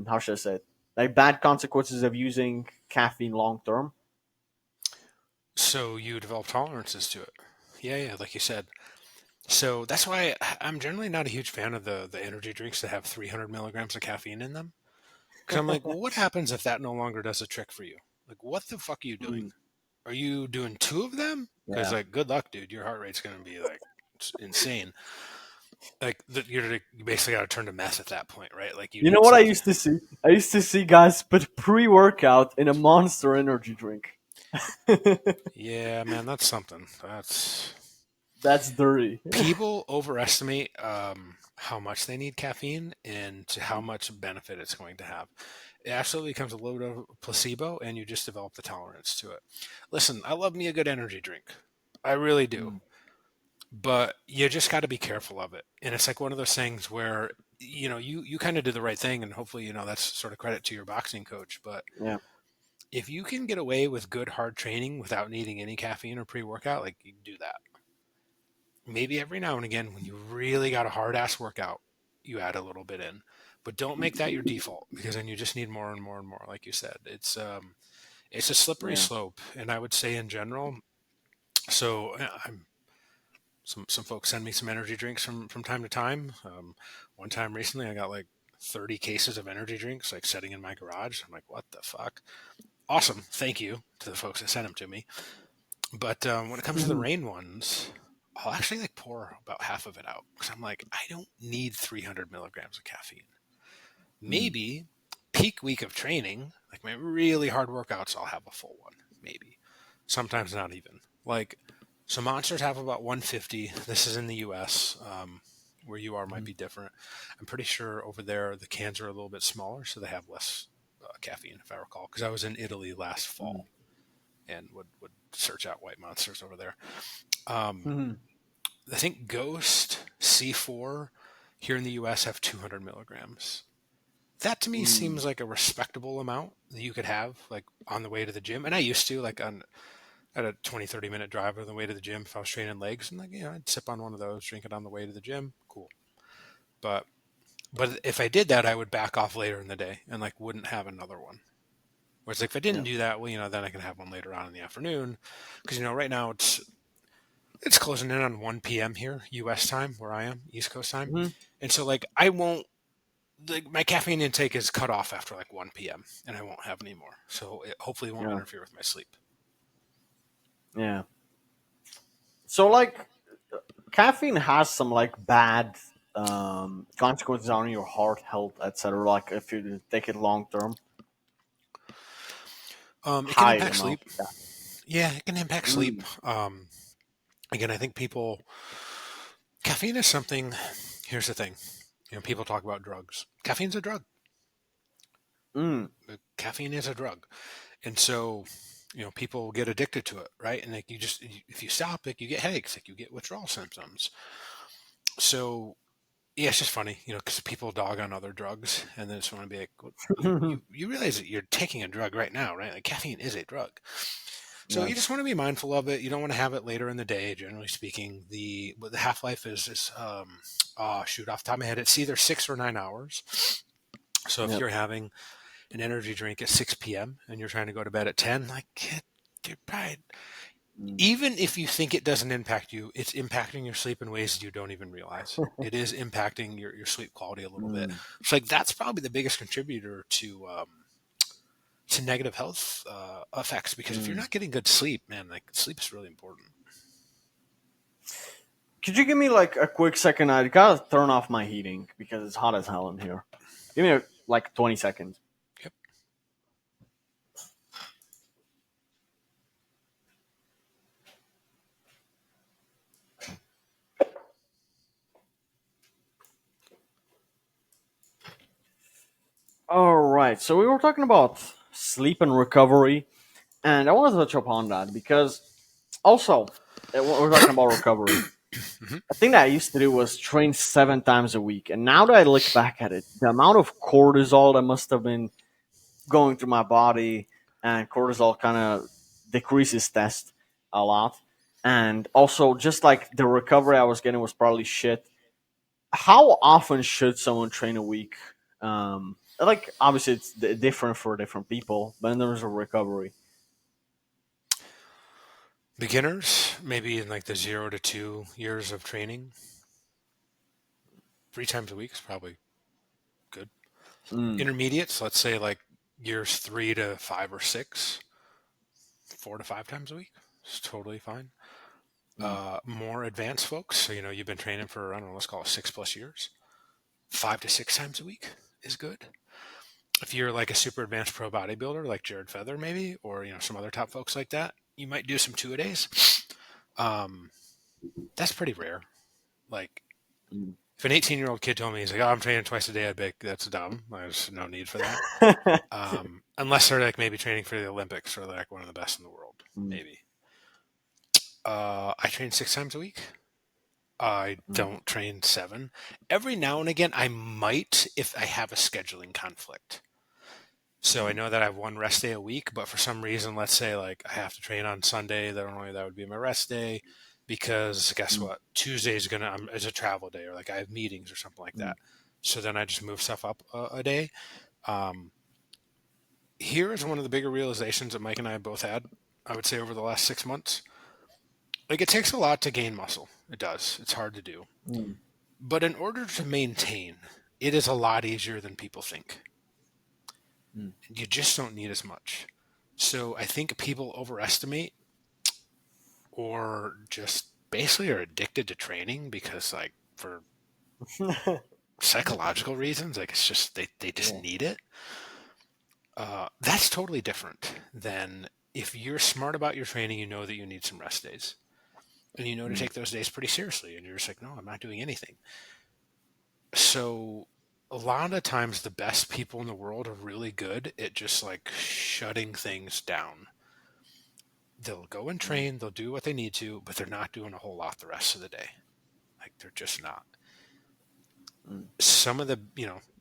how should I say it, like bad consequences of using caffeine long term? So you develop tolerances to it. Yeah, yeah, like you said. So that's why I'm generally not a huge fan of the energy drinks that have 300 milligrams of caffeine in them. Because I'm like, well, what happens if that no longer does a trick for you? Like, what the fuck are you doing? Mm, Are you doing two of them? Because yeah. like, good luck, dude. Your heart rate's gonna be like insane. Like, you basically got to turn to meth at that point, right? Like, you You know need what I something. used to see? I used to see guys put pre workout in a Monster energy drink. Yeah, man, that's something. That's That's dirty. people overestimate how much they need caffeine and to how much benefit it's going to have. It absolutely becomes a little bit of a placebo, and you just develop the tolerance to it. Listen, I love me a good energy drink. I really do. Mm, But you just got to be careful of it. And it's like one of those things where, you kind of did the right thing. And hopefully, that's sort of credit to your boxing coach. But yeah, if you can get away with good, hard training without needing any caffeine or pre workout, like you can do that. Maybe every now and again, when you really got a hard ass workout, you add a little bit in. But don't make that your default, because then you just need more and more and more. Like you said, it's a slippery yeah. slope. And I would say in general, so I'm some folks send me some energy drinks from time to time. One time recently, I got like 30 cases of energy drinks like sitting in my garage. I'm like, what the fuck? Awesome, thank you to the folks that sent them to me. But when it comes to the Mhm, rain ones, I'll actually like pour about half of it out because I'm like, I don't need 300 milligrams of caffeine. mm, Maybe peak week of training, like my really hard workouts, I'll have a full one. Maybe sometimes not even. Like, so monsters have about 150. This is in the U.S. Where you are might mhm, be different. I'm pretty sure over there the cans are a little bit smaller, so they have less caffeine, if I recall. Because I was in Italy last mm, fall and would search out white monsters over there. Um, mhm, I think Ghost C4 here in the U.S. have 200 milligrams. That to me mm, seems like a respectable amount that you could have like on the way to the gym. And I used to like on at a 20, 30 minute drive on the way to the gym if I was training legs, and like, I'd sip on one of those, drink it on the way to the gym. Cool. But if I did that, I would back off later in the day and like wouldn't have another one. Whereas like if I didn't yeah. do that, well, then I can have one later on in the afternoon. Because right now it's closing in on 1 p.m. here, US time, where I am, East Coast time. Mhm, And so like I won't like my caffeine intake is cut off after like 1 p.m. and I won't have any more. So it hopefully won't yeah, interfere with my sleep. yeah. So like caffeine has some like bad consequences on your heart health, etc. Like if you take it long term, It can high impact amount sleep. of caffeine. Yeah, it can impact sleep. Mm, Again, I think caffeine is something. Here's the thing, people talk about drugs. Caffeine's a drug. Mm, Caffeine is a drug, and so people get addicted to it, right? And like if you stop, like you get headaches, like you get withdrawal symptoms. So yeah, it's just funny, because people dog on other drugs, and then just want to be like, well, you realize that you're taking a drug right now, right? Like caffeine is a drug. So you just yes. want to be mindful of it. You don't want to have it later in the day. Generally speaking, the half life is shoot, off the top of my head, it's either 6 or 9 hours. So if Yep. you're having an energy drink at 6 p.m. and you're trying to go to bed at 10, like you're probably, Mm. even if you think it doesn't impact you, it's impacting your sleep in ways that you don't even realize. It is impacting your sleep quality a little bit. Mm. So like that's probably the biggest contributor to negative health effects, because if you're Mm. not getting good sleep, man, like sleep is really important. Could you give me like a quick second? I gotta turn off my heating because it's hot as hell in here. Give me like 20 seconds. Yep. All right. So we were talking about sleep and recovery, and I want to touch upon that because also we're talking about recovery. Mhm. A thing that I used to do was train 7 times a week, and now that I look back at it, the amount of cortisol that must have been going through my body, and cortisol kind of decreases test a lot, and also just like the recovery I was getting was probably shit. How often should someone train a week? Like obviously it's different for different people, but in terms of recovery. Beginners, maybe in like the 0 to 2 years of training, 3 times a week is probably good. Mm, Intermediates, let's say like years 3 to 5 or 6, 4 to 5 times a week is totally fine. mm, More advanced folks, so you've been training for, I don't know, let's call it 6 plus years. 5 to 6 times a week is good. If you're like a super advanced pro bodybuilder, like Jared Feather, maybe, or some other top folks like that, you might do some 2 a days. Um, that's pretty rare. Like mm. if an 18-year-old kid told me he's like, "Oh, I'm training twice a day," I'd be like, "That's dumb. There's no need for that." Unless they're like maybe training for the Olympics or like one of the best in the world, Mm, maybe. I train 6 times a week. I mm, don't train 7. Every now and again, I might if I have a scheduling conflict. So I mm, know that I have one rest day a week, but for some reason, let's say like I have to train on Sunday, then normally that would be my rest day, because guess mm, what? Tuesday is a travel day, or like I have meetings or something like mm, that. So then I just move stuff up a day. Um, Here is one of the bigger realizations that Mike and I both had, I would say, over the last 6 months. Like it takes a lot to gain muscle. It does. It's hard to do. mm, But in order to maintain, it is a lot easier than people think. mm, You just don't need as much. So I think people overestimate, or just basically are addicted to training because like for psychological reasons, like it's just they just yeah. need it. That's totally different than if you're smart about your training, you know that you need some rest days, and you know to Mm, take those days pretty seriously, and you're just like, no, I'm not doing anything. So a lot of times the best people in the world are really good at just like shutting things down. They'll go and mm, train, they'll do what they need to, but they're not doing a whole lot the rest of the day. Like they're just not. mm, Some of the,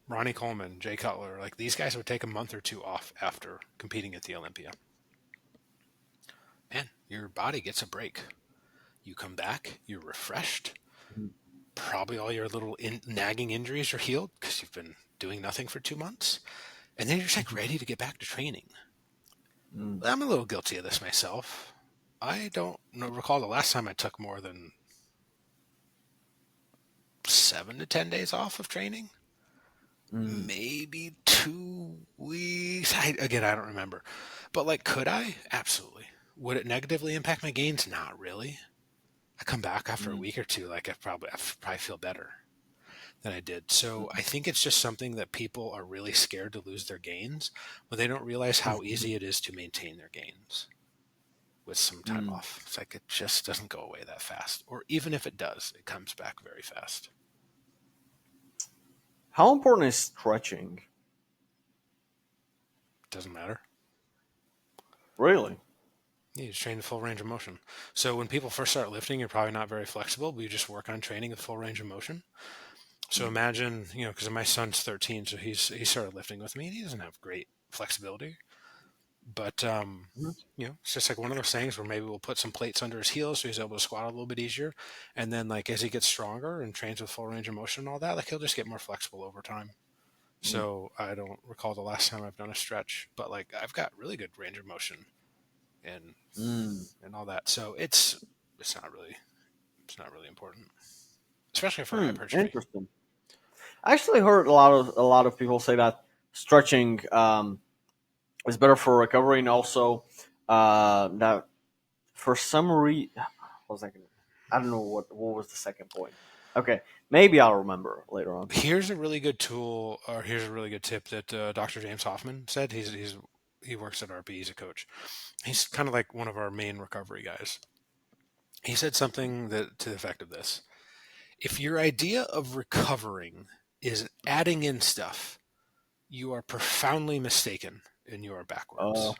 Ronnie Coleman, Jay Cutler, like these guys would take a month or two off after competing at the Olympia. Man, your body gets a break. You come back, you're refreshed. mm, Probably all your little nagging injuries are healed because you've been doing nothing for 2 months. And then you're just like ready to get back to training. mm, I'm a little guilty of this myself. I don't recall the last time I took more than 7 to 10 days off of training. mm, Maybe 2 weeks. Again, I don't remember. But like, could I? Absolutely. Would it negatively impact my gains? Not really. I come back after a mm, week or two, like I probably feel better than I did. So I think it's just something that people are really scared to lose their gains, but they don't realize how mm. easy it is to maintain their gains. with some time Mm. off. It's like it just doesn't go away that fast. Or even if it does, it comes back very fast. How important is stretching? Doesn't matter. Really? You just train the full range of motion. So when people first start lifting, you're probably not very flexible, but you just work on training the full range of motion. So Mm. imagine, because my son's 13, so he started lifting with me, and he doesn't have great flexibility. But Mhm. it's just like one of those things where maybe we'll put some plates under his heels so he's able to squat a little bit easier. And then like as he gets stronger and trains with full range of motion and all that, like he'll just get more flexible over time. Mm. So I don't recall the last time I've done a stretch, but like I've got really good range of motion and Mm. and all that. So it's not really important, especially for Hmm. hypertrophy. Interesting. I actually heard a lot of people say that stretching is better for recovery, and also that for some reason, was I? I don't know what was the second point. Okay, maybe I'll remember later on. Here's a really good tool, or here's a really good tip that Dr. James Hoffman said. He works at RP. He's a coach. He's kind of like one of our main recovery guys. He said something that to the effect of this: if your idea of recovering is adding in stuff, you are profoundly mistaken and you are Uh, backwards.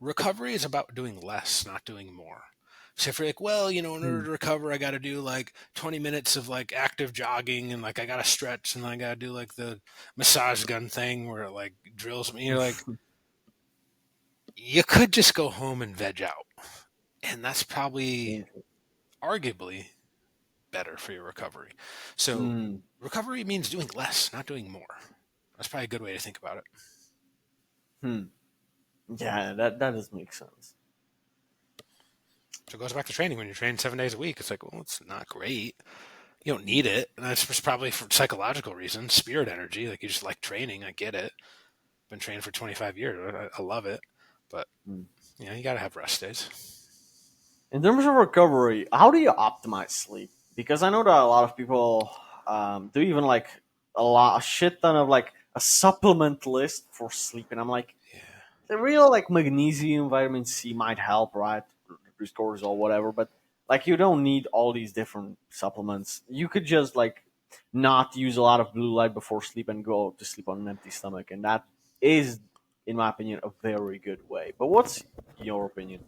Recovery is about doing less, not doing more. So if you're like, well, in order hmm, to recover, I got to do like 20 minutes of like active jogging and like I got to stretch and I got to do like the massage gun thing where it like drills me. You're like, you could just go home and veg out. And that's probably arguably better for your recovery. So hmm, recovery means doing less, not doing more. That's probably a good way to think about it. hmm. Yeah, that does make sense. So it goes back to training. When you train 7 days a week, it's like, well, it's not great. You don't need it. And that's just probably for psychological reasons, spirit energy. Like you just like training. I get it. Been training for 25 years. I love it. But, Hmm. you got to have rest days. In terms of recovery, how do you optimize sleep? Because I know that a lot of people do even like a shit ton of like a supplement list for sleep, and I'm like, Yeah. the real like magnesium, vitamin C might help, right? Reduce cortisol, whatever. But like, you don't need all these different supplements. You could just like not use a lot of blue light before sleep and go to sleep on an empty stomach, and that is, in my opinion, a very good way. But what's your opinion?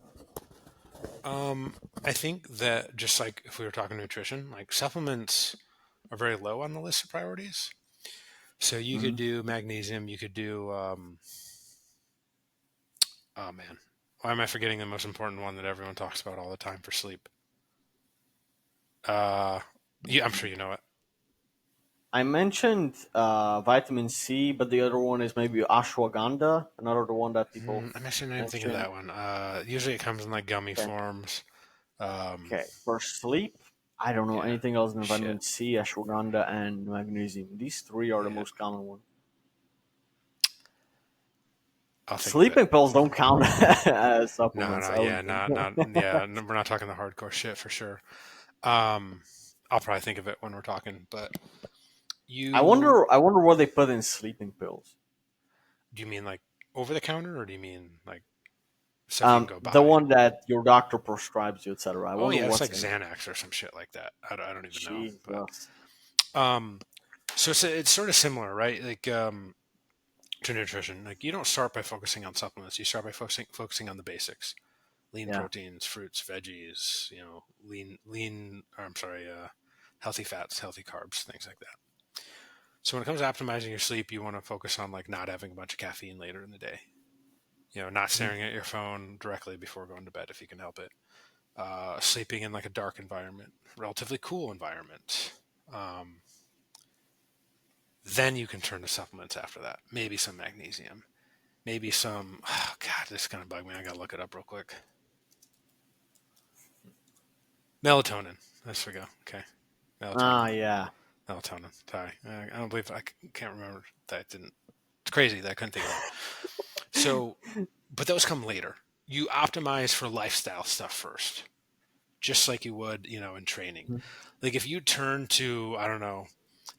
Um, I think that just like if we were talking nutrition, like supplements are very low on the list of priorities. So you Hmm. could do magnesium. You could do, oh man, why am I forgetting the most important one that everyone talks about all the time for sleep? Uh, yeah, I'm sure you know it. I mentioned vitamin C, but the other one is maybe ashwagandha, another the one that people I'm actually not even thinking of mention. that one. Usually it comes in like gummy Okay. forms. Um, Okay, for sleep, I don't know yeah, anything else than shit. vitamin C, ashwagandha, and magnesium. These three are the Yeah, most common ones. I'll think of it. Sleeping pills don't count as No, supplements, no, I don't yeah, think. yeah. No, we're not talking the hardcore shit for sure. Um, I'll probably think of it when we're talking. But I you, wonder. I wonder what they put in sleeping pills. do you mean like over the counter, or do you mean like stuff you can go The buy? one that your doctor prescribes you, etc. I Oh wonder yeah, it's what's like in it. Xanax or some shit like that. I don't even know. Jesus. But so it's sort of similar, right? Like to nutrition. Like you don't start by focusing on supplements. You start by focusing on the basics: lean Yeah. proteins, fruits, veggies. Lean. Or I'm sorry, healthy fats, healthy carbs, things like that. So when it comes to optimizing your sleep, you want to focus on like not having a bunch of caffeine later in the day. Not Mhm. staring at your phone directly before going to bed if you can help it. Sleeping in like a dark environment, relatively cool environment. Um, then you can turn to supplements after that. Maybe some magnesium. Maybe some. Oh God, this is gonna bug me. I gotta look it up real quick. Melatonin. There we go. Okay, melatonin. Ah, yeah. Melatonin. Sorry, I don't believe can't remember that. Didn't. It's crazy that I couldn't think of that. So, but those come later. You optimize for lifestyle stuff first, just like you would, in training. Mhm. Like if you turn to, I don't know,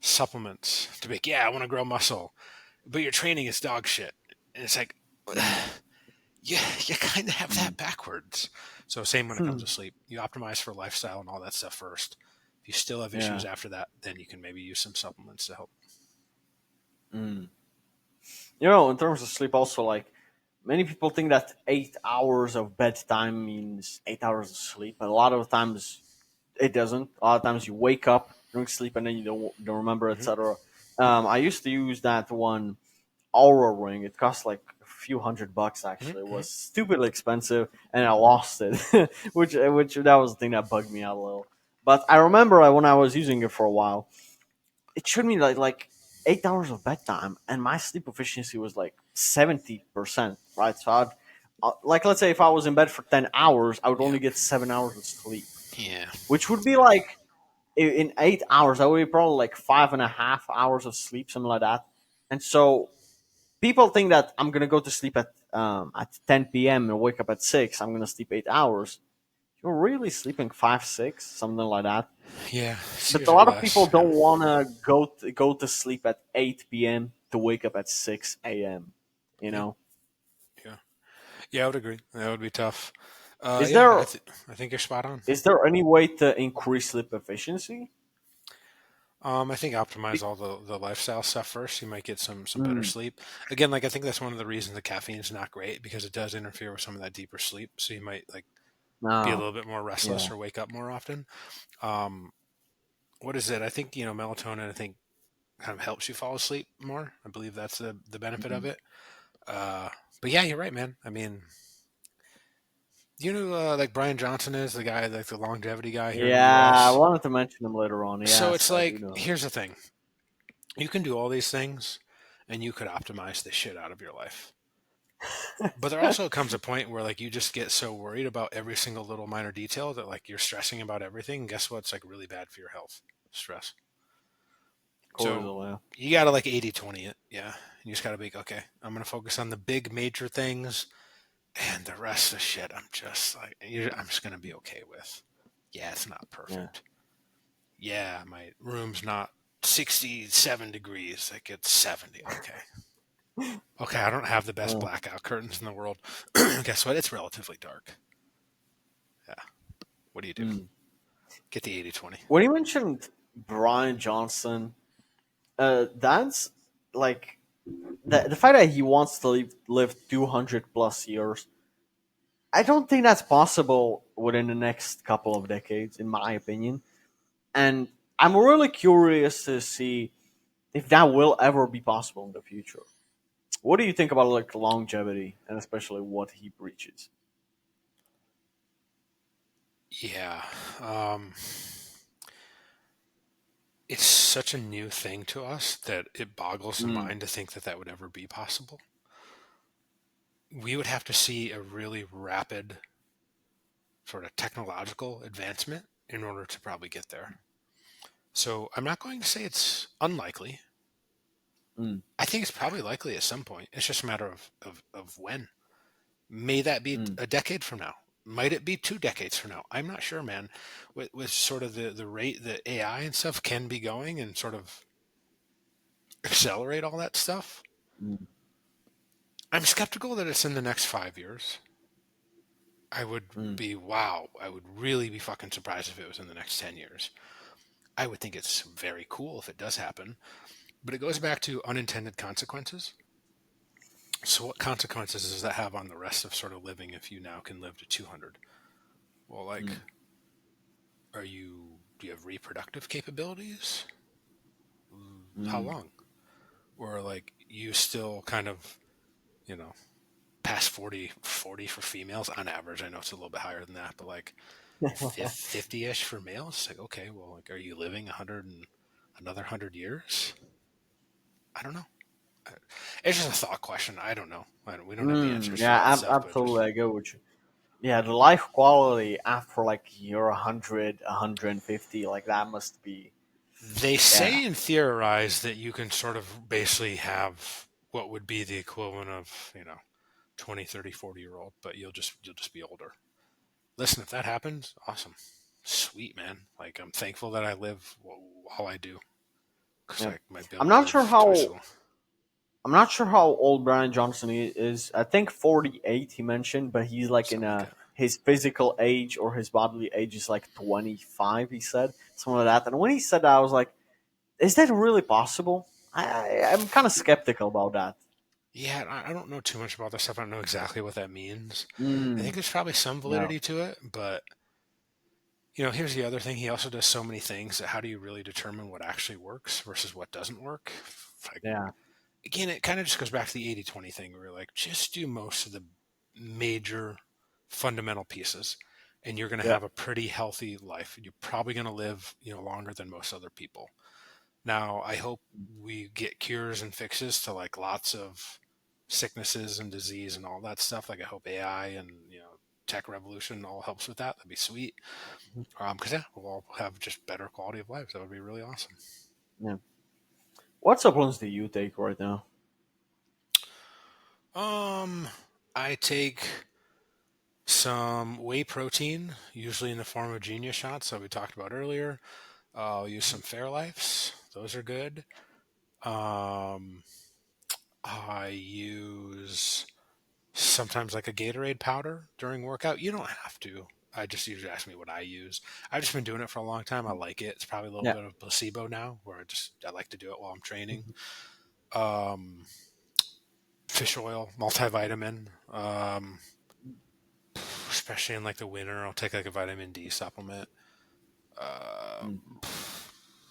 supplements to be like, yeah, I want to grow muscle, but your training is dog shit. And it's like, Mm. Yeah, you kind of have Mm. that backwards. So same when it comes to sleep. You optimize for lifestyle and all that stuff first. If you still have issues Yeah. after that, then you can maybe use some supplements to help. Mm. You know, in terms of sleep, also like many people think that 8 hours of bedtime means 8 hours of sleep, but a lot of times it doesn't. A lot of times you wake up during sleep and then you don't remember, Hmm. etc. I used to use that one Aura ring. It cost like a few $100 actually. It Hmm. was stupidly expensive, and I lost it, which that was the thing that bugged me out a little. But I remember when I was using it for a while, it showed me like 8 hours of bedtime, and my sleep efficiency was like 70%. Right, so I'd like let's say if I was in bed for 10 hours, I would Yeah. only get 7 hours of sleep, Yeah. which would be like in 8 hours, that would be probably like 5.5 hours of sleep, something like that. And so people think that I'm gonna go to sleep at 10 p.m. and wake up at 6. I'm gonna sleep 8 hours. You're really sleeping 5, 6, something like that. Yeah. It's But a usually lot of people less. Yeah. don't wanna go to sleep at 8 p.m. to wake up at 6 a.m. You Yeah. know, Yeah. Yeah. I would agree. That would be tough. is Yeah. there I think you're spot on. is there any way to increase sleep efficiency? I think optimize Be- all the lifestyle stuff first. You might get some better mm, sleep. Again, like I think that's one of the reasons the caffeine is not great because it does interfere with some of that deeper sleep. So you might like be a no, little bit more restless yeah, or wake up more often. Um, what is it? I think melatonin. I think kind of helps you fall asleep more. I believe that's the benefit of mm, it. Uh, but yeah, you're right, man. I mean, you know, like Brian Johnson is the guy, like the longevity guy here in the yeah. I U.S. wanted to mention them later on. So Yes, it's I do like, know. here's the thing: you can do all these things, and you could optimize the shit out of your life. But there also comes a point where like you just get so worried about every single little minor detail that like you're stressing about everything. And guess what's like really bad for your health? Stress. So Cordial, yeah. you gotta like 80/20 it. Yeah. You just gotta be like, okay, I'm gonna focus on the big major things and the rest of the shit I'm just like I'm just gonna be okay with. Yeah, it's not Yeah. perfect. Yeah, my room's not 67 degrees, like it's 70. Okay. Okay, I don't have the best Uh, blackout curtains in the world. Guess what? It's relatively dark. Yeah. What do you do? mm. Get the 80/20. When you mentioned Brian Johnson, that's like the fact that he wants to live 200 plus years. I don't think that's possible within the next couple of decades, in my opinion. And I'm really curious to see if that will ever be possible in the future. What do you think about like longevity and especially what he preaches? Yeah. Um, it's such a new thing to us that it boggles the Mm, mind to think that that would ever be possible. We would have to see a really rapid sort of technological advancement in order to probably get there. So I'm not going to say it's unlikely. mm, I think it's probably likely at some point. It's just a matter of when. May that be mm, a decade from now? Might it be 2 decades from now? I'm not sure, man. With sort of the rate that AI and stuff can be going and sort of accelerate all that stuff, mm, I'm skeptical that it's in the next 5 years. I would mm, be, wow, I would really be fucking surprised if it was in the next 10 years. I would think it's very cool if it does happen. But it goes back to unintended consequences. So, what consequences does that have on the rest of sort of living if you now can live to 200? Well, like, mm, do you have reproductive capabilities? How mm. long? Or like, you still kind of, you know, past 40 for females on average. I know it's a little bit higher than that, but like 50-ish for males. It's like, okay, well, like, are you living 100 and another 100 years? I don't know. It's just a thought question. I don't know. We don't have the answers for Yeah, that stuff, but just absolutely. I go with you. Yeah, the life quality after like you're 100, 150, like that must be. they Yeah, say and theorize that you can sort of basically have what would be the equivalent of, 20, 30, 40 year old, but you'll just be older. Listen, if that happens, awesome. Sweet, man. Like, I'm thankful that I live while I do because yeah. I might be I'm able to not sure live twice as how. long. I'm not sure how old Brian Johnson is. I think 48 he mentioned, but he's like in Something like a that. his physical age or his bodily age is like 25. He said something like that. And when he said that, I was like, is that really possible? I'm kind of skeptical about that. Yeah, I don't know too much about this stuff. I don't know exactly what that means. I think Mm, there's probably some yeah, validity to it, but here's the other thing. He also does so many things that how do you really determine what actually works versus what doesn't work? Like, yeah, again, it kind of just goes back to the 80-20 thing where you're like, just do most of the major fundamental pieces and you're going to yeah. have a pretty healthy life. You're probably going to live, longer than most other people. Now, I hope we get cures and fixes to like lots of sicknesses and disease and all that stuff. Like I hope AI and tech revolution all helps with that. That'd be sweet. Because yeah, we'll all have just better quality of life. That would be really awesome. Yeah. What supplements do you take right now? Um, I take some whey protein, usually in the form of Genius shots that we talked about earlier. I'll use some Fairlifes; those are good. Um, I use sometimes like a Gatorade powder during workout. You don't have to. I just usually ask me what I use. I've just been doing it for a long time. I like it. It's probably a little Yeah. bit of placebo now, where I like to do it while I'm training. Um, Fish oil, multivitamin. Especially in like the winter, I'll take like a vitamin D supplement. Mm, Um,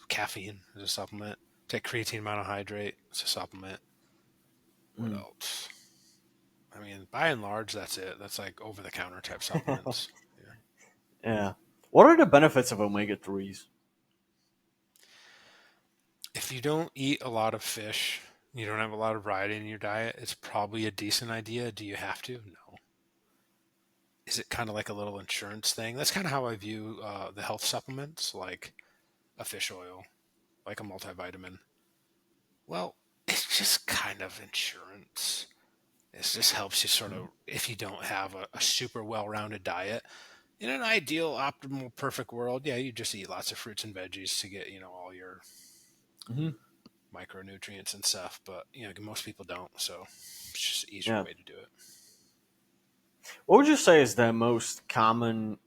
Caffeine is a supplement. Take creatine monohydrate. It's a supplement. What mm. else? I mean, by and large, that's it. That's like over the counter type supplements. Yeah. Yeah. What are the benefits of omega threes? If you don't eat a lot of fish, you don't have a lot of variety in your diet, it's probably a decent idea. Do you have to? No. Is it kind of like a little insurance thing? That's kind of how I view the health supplements, like a fish oil, like a multivitamin. Well, it's just kind of insurance. It just helps you sort of, if you don't have a super well rounded diet. In an ideal, optimal, perfect world, yeah, you just eat lots of fruits and veggies to get, all your Hmm. micronutrients and stuff. But, most people don't. So it's just an easier Yeah. way to do it. What would you say is the most commonly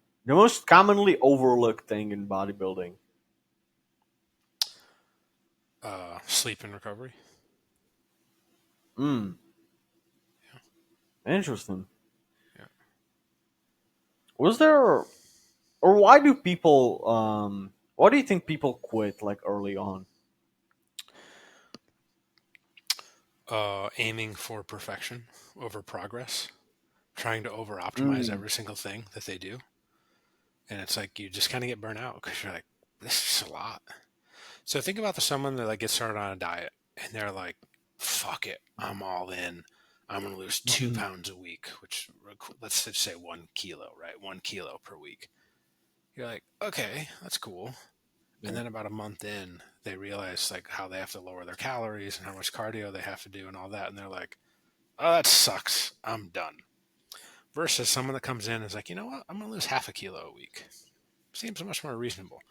overlooked thing in bodybuilding? Sleep and recovery. Hmm. Interesting. Yeah. Was there, or why do people, why do you think people quit like early on? Aiming for perfection over progress, trying to over optimize Mm. every single thing that they do. And it's like you just kind of get burnt out because you're like, this is a lot. So think about someone that like gets started on a diet and they're like, "Fuck it, I'm all in. I'm gonna lose two Mhm. pounds a week, which let's just say 1 kilo, right? 1 kilo per week." You're like, "Okay, that's cool." And Yeah. then about a month in, they realize like how they have to lower their calories and how much cardio they have to do and all that, and they're like, "Oh, that sucks. I'm done." Versus someone that comes in and is like, "You know what? I'm gonna lose half a kilo a week. Seems much more reasonable."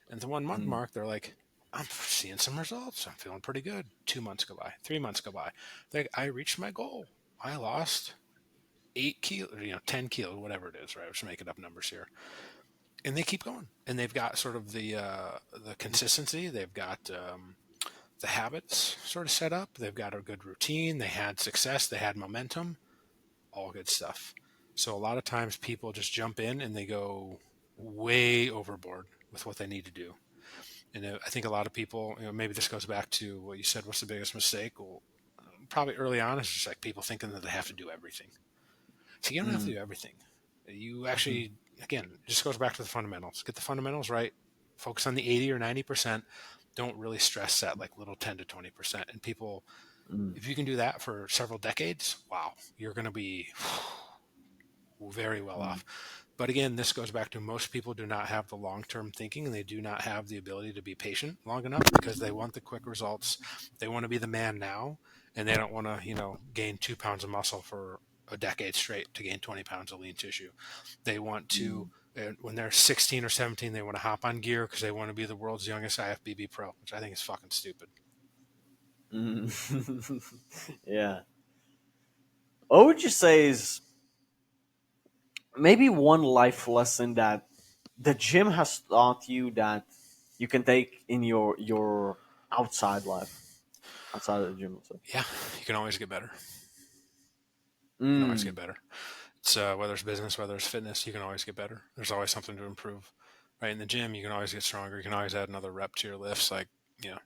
And the 1 month Mm. mark, they're like, I'm seeing some results. I'm feeling pretty good. 2 months go by, 3 months go by. Like I reached my goal. I lost 8 kilos, 10 kilos, whatever it is, right? I'm just making up numbers here. And they keep going. And they've got sort of the consistency. They've got the habits sort of set up. They've got a good routine. They had success. They had momentum. All good stuff. So a lot of times people just jump in and they go way overboard with what they need to do. And I think a lot of people, maybe this goes back to what you said. What's the biggest mistake? Well, probably early on, it's just like people thinking that they have to do everything. So you don't have to Mm. do everything. You Mhm. actually, again, it just goes back to the fundamentals. Get the fundamentals right. Focus on the 80 or 90%. Don't really stress that like little 10 to 20%. And people, Mm. if you can do that for several decades, wow, you're going to be very well Mm. off. But again, this goes back to most people do not have the long term thinking and they do not have the ability to be patient long enough because they want the quick results. They want to be the man now and they don't want to, gain 2 pounds of muscle for a decade straight to gain 20 pounds of lean tissue. They want to, Mm. when they're 16 or 17, they want to hop on gear because they want to be the world's youngest IFBB pro, which I think is fucking stupid. Mm. Yeah. What would you say is maybe one life lesson that the gym has taught you that you can take in your outside life, outside of the gym? So. Yeah, you can always get better. You can always get Mm. better. It's whether it's business, whether it's fitness, you can always get better. There's always something to improve. Right in the gym, you can always get stronger. You can always add another rep to your lifts. Like, you know,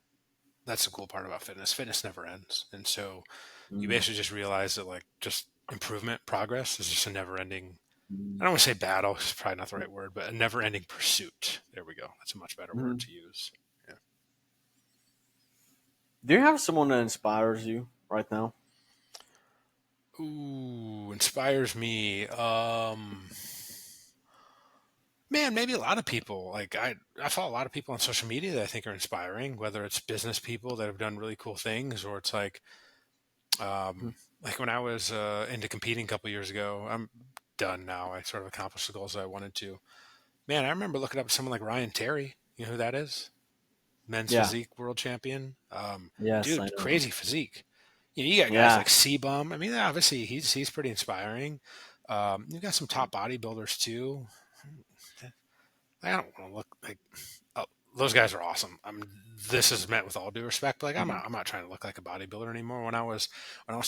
that's the cool part about fitness. Fitness never ends, and so you Mm. basically just realize that like just improvement, progress is just a never-ending. Mm. I don't want to say battle. It's probably not the right word, but a never-ending pursuit. There we go. That's a much better word Mm. to use. Yeah. Do you have someone that inspires you right now? Ooh, inspires me. Man, maybe a lot of people. Like I follow a lot of people on social media that I think are inspiring. Whether it's business people that have done really cool things, or it's Mm. like when I was into competing a couple years ago. I'm done now. I sort of accomplished the goals that I wanted to. Man, I remember looking up someone like Ryan Terry. You know who that is? Men's Yeah. physique world champion. Yes, I Dude, know him. crazy physique. You got guys Yeah. like C-Bum. I mean, obviously he's pretty inspiring. You got some top bodybuilders too. I don't want to look like oh, those guys are awesome. This is meant with all due respect. Like Mm. I'm not trying to look like a bodybuilder anymore. When I was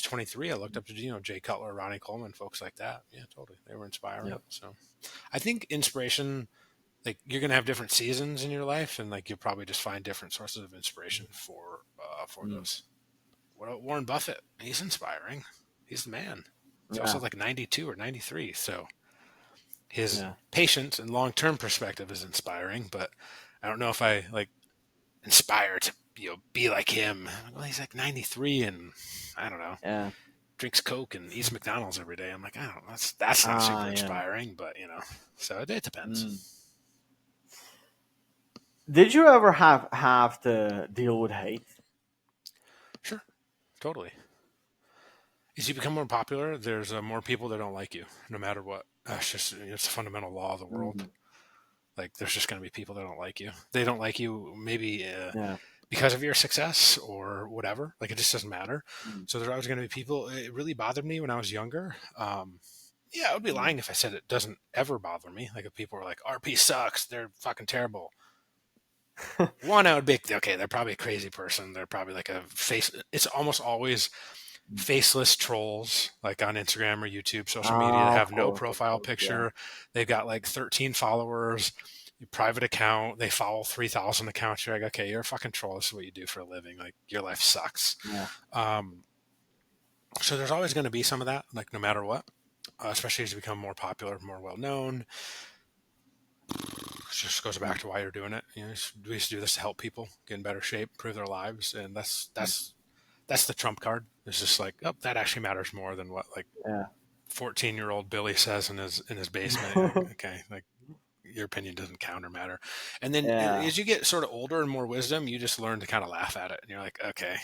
23, I looked up to Jay Cutler, Ronnie Coleman, folks like that. Yeah, totally, they were inspiring. Yep. So I think inspiration, like you're gonna have different seasons in your life, and like you'll probably just find different sources of inspiration for Mm. those. What about Warren Buffett? He's inspiring. He's the man. He's also Yeah. like 92 or 93. So his Yeah. patience and long term perspective is inspiring, but I don't know if I like inspire to be like him. Well, he's like 93 and I don't know, Yeah. drinks Coke and eats McDonald's every day. I'm like, I don't know, that's not super Ah. Yeah. inspiring, but so it Mm. depends. Did you ever have to deal with hate? Sure, totally. As you become more popular, there's more people that don't like you, no matter what. That's just it's a fundamental law of the world. Mm. Like there's just going to be people that don't like you. They don't like you maybe Yeah. because of your success or whatever. Like it just doesn't matter. Mm. So there's always going to be people. It really bothered me when I was younger. Yeah, I would be Mm. lying if I said it doesn't ever bother me. Like if people are like RP sucks, they're fucking terrible. One, I would be okay. They're probably a crazy person. They're probably like a face. It's almost always faceless trolls like on Instagram or YouTube, social media that Ah, have no of profile course, yeah, picture. They've got like 13 followers, private account. They follow 3,000 accounts. You're like, okay, you're a fucking troll. This is what you do for a living. Like your life sucks. yeah, Um, so there's always going to be some of that, like no matter what, especially as you become more popular, more well known. It just goes mm, back to why you're doing it. We used to do this to help people get in better shape, improve their lives, and mm, that's the trump card. It's just like, oh, that actually matters more than what like yeah. 14-year-old Billy says in his basement. You're like, okay, like your opinion doesn't count or matter. And then Yeah, as you get sort of older and more wisdom, you just learn to kind of laugh at it, and you're like, okay,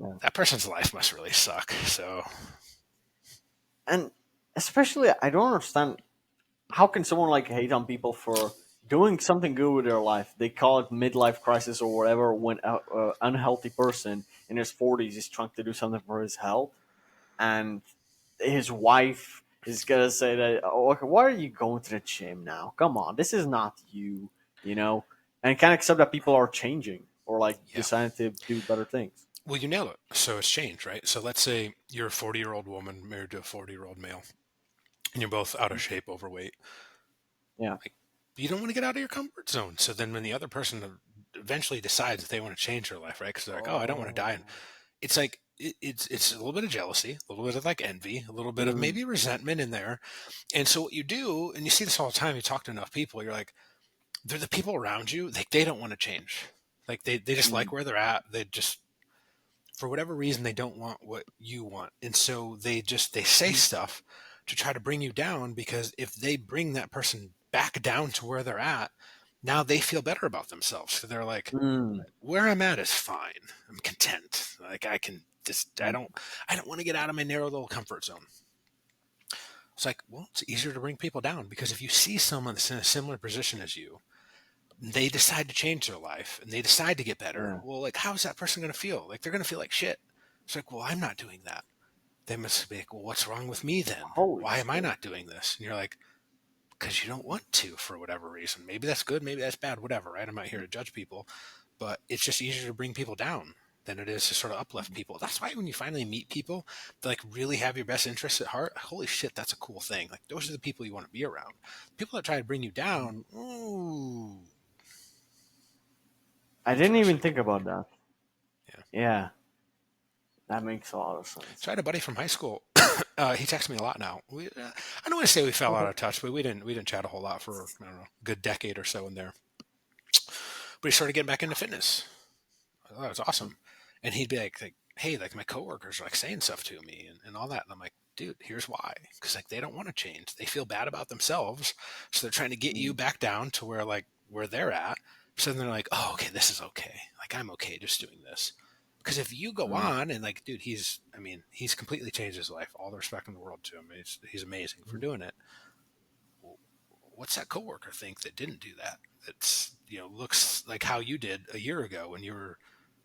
yeah. that person's life must really suck. So And especially, I don't understand how can someone like hate on people for doing something good with their life. They call it midlife crisis or whatever. When a unhealthy person in his 40s is trying to do something for his health, and his wife is gonna say that, oh, okay, why are you going to the gym now? Come on, this is not you, you know, and can't accept that people are changing or like yeah. deciding to do better things. Well, you nailed it. So it's changed, right? So let's say you're a 40-year-old woman married to a 40-year-old male, and you're both out of shape, overweight. Yeah. Like, you don't want to get out of your comfort zone. So then when the other person eventually decides that they want to change their life, right? Because they're like, oh, I don't want to die. And Oh. it's like, it's a little bit of jealousy, a little bit of like envy, a little bit of Mm, maybe resentment in there. And so what you do, and you see this all the time, you talk to enough people, you're like, they're the people around you, they don't want to change. Like they just mm, like where they're at. They just, for whatever reason, they don't want what you want. And so they say mm, stuff to try to bring you down, because if they bring that person back down to where they're at, now they feel better about themselves. So they're like, mm, where I'm at is fine. I'm content. Like I can just, mm, I don't want to get out of my narrow little comfort zone. It's like, well, it's easier to bring people down, because if you see someone that's in a similar position as you, they decide to change their life and they decide to get better. Yeah. Well, like, how is that person going to feel? Like, they're going to feel like shit. It's like, well, I'm not doing that. They must be like, well, what's wrong with me then? Holy Why am I shit. not doing this? And you're like, because you don't want to for whatever reason. Maybe that's good, maybe that's bad, whatever, right? I'm not here to judge people, but it's just easier to bring people down than it is to sort of uplift people. That's why when you finally meet people that like really have your best interests at heart, holy shit, that's a cool thing. Like those are the people you want to be around. People that try to bring you down, ooh, I didn't even interesting. think about that. Yeah. Yeah, that makes a lot of So I sense. had a buddy from high school. He texts me a lot now. I don't want to say we fell out Okay. of touch, but we didn't chat a whole lot for I don't know a good decade or so in there. But he started getting back into fitness. Oh, that was awesome. And he'd be like, hey, like my coworkers are like saying stuff to me and all that. And I'm like, dude, here's why. Because like they don't want to change. They feel bad about themselves. So they're trying to get you Mm, back down to where they're at. So then they're like, oh, okay, this is okay. Like I'm okay just doing this. Because if you go mm, on and like, dude, he's completely changed his life. All the respect in the world to him. He's amazing for mm. doing it. Well, what's that coworker think that didn't do that? That's looks like how you did a year ago when you were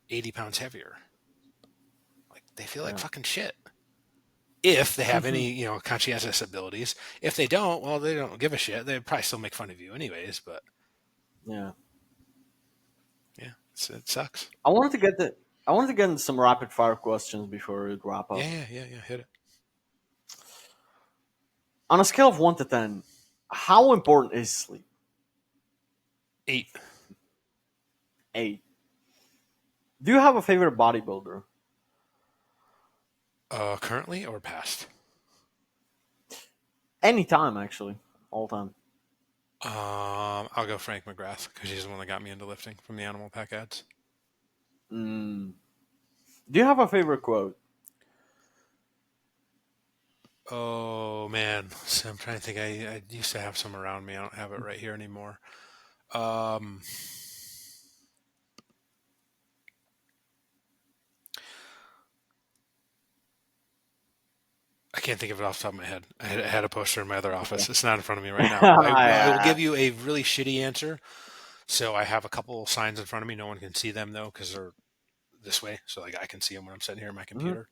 80 pounds heavier. Like they feel like Yeah. fucking shit. If they have any, conscientious abilities. If they don't, well, they don't give a shit. They probably still make fun of you anyways, but Yeah. yeah, it sucks. I wanted to get the I wanted to get into some rapid fire questions before we wrap Yeah, up. yeah, yeah, yeah. Hit it. On a scale of 1 to 10, how important is sleep? 8. 8. Do you have a favorite bodybuilder? Currently or past? Anytime, actually, all time. I'll go Frank McGrath because he's the one that got me into lifting from the Animal Pack ads. Mm. Do you have a favorite quote? Oh man, so I'm trying to think. I used to have some around me. I don't have it right here anymore. Um, I can't think of it off the top of my head. I had a poster in my other office. Okay. It's not in front of me right now. I will Yeah. give you a really shitty answer. So I have a couple signs in front of me. No one can see them though because they're this way. So like I can see them when I'm sitting here on my Mhm, computer.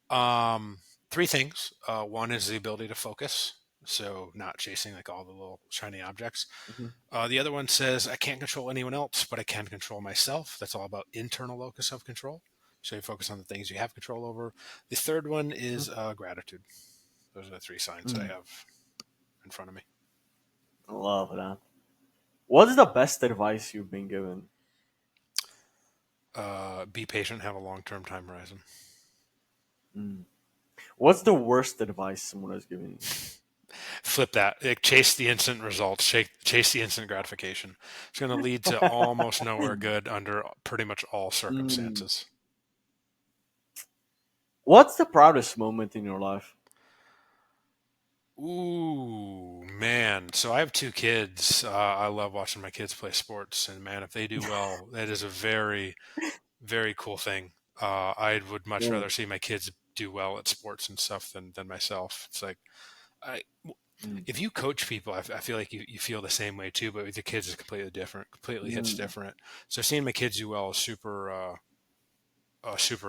Um, Three things. One is the ability to focus. So not chasing like all the little shiny objects. mhm, The other one says I can't control anyone else, but I can control myself. That's all about internal locus of control. So you focus on the things you have control over. The third one mhm, is gratitude. Those are the three signs that I mm. have in front of me. I love that. What is the best advice you've been given? Be patient, have a long term time horizon. Mm. What's the worst advice someone has given you? Flip that. Like, chase the instant results, chase the instant gratification. It's going to lead to almost nowhere good under pretty much all Mm. circumstances. What's the proudest moment in your life? Ooh, man. So I have two kids. I love watching my kids play sports. And man, if they do well, that is a very, very cool thing. I would much Yeah. rather see my kids do well at sports and stuff than myself. It's like, I, Mm. if you coach people, I feel like you feel the same way too, but with your kids it's completely different, completely hits Mm. different. So seeing my kids do well is super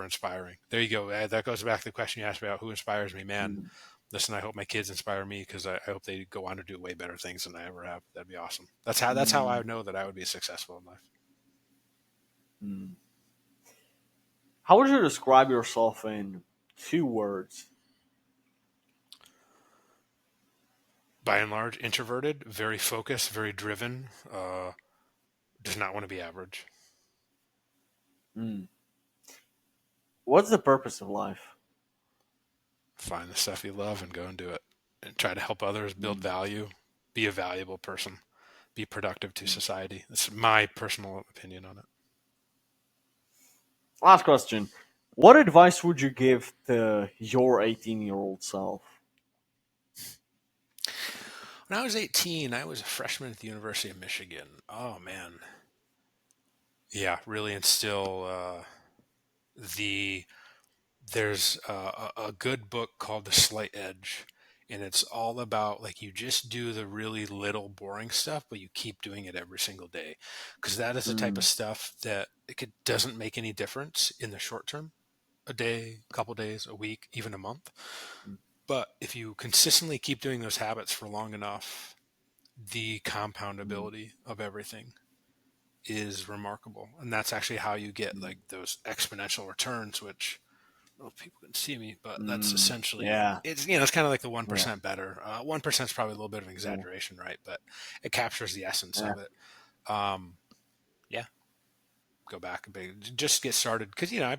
inspiring. There you go. That goes back to the question you asked me about who inspires me, man. Mm. Listen, I hope my kids inspire me because I hope they go on to do way better things than I ever have. That'd be awesome. That's how I Mm. would know that I would be successful in life. Mm. How would you describe yourself in 2 words? By and large, introverted, very focused, very driven, does not want to be average. Mm. What's the purpose of life? Find the stuff you love and go and do it. And try to help others build Mm. value, be a valuable person, be productive to Mm. society. That's my personal opinion on it. Last question. What advice would you give to your 18-year-old self? When I was 18, I was a freshman at the University of Michigan. Oh, man. Yeah, really instill the there's a good book called The Slight Edge. And it's all about like you just do the really little boring stuff, but you keep doing it every single day. Because that is the type of Mm, stuff that doesn't make any difference in the short term, a day, a couple days, a week, even a month. mm, But if you consistently keep doing those habits for long enough, the mm, compoundability of everything is remarkable. And that's actually how you get mm, like those exponential returns, which, well, people can see me, but that's mm. essentially Yeah, it's it's kind of like the one yeah, percent better. 1% is probably a little bit of an yeah, exaggeration, right? But it captures the essence yeah. of it. Um, yeah, go back a bit, just get started because I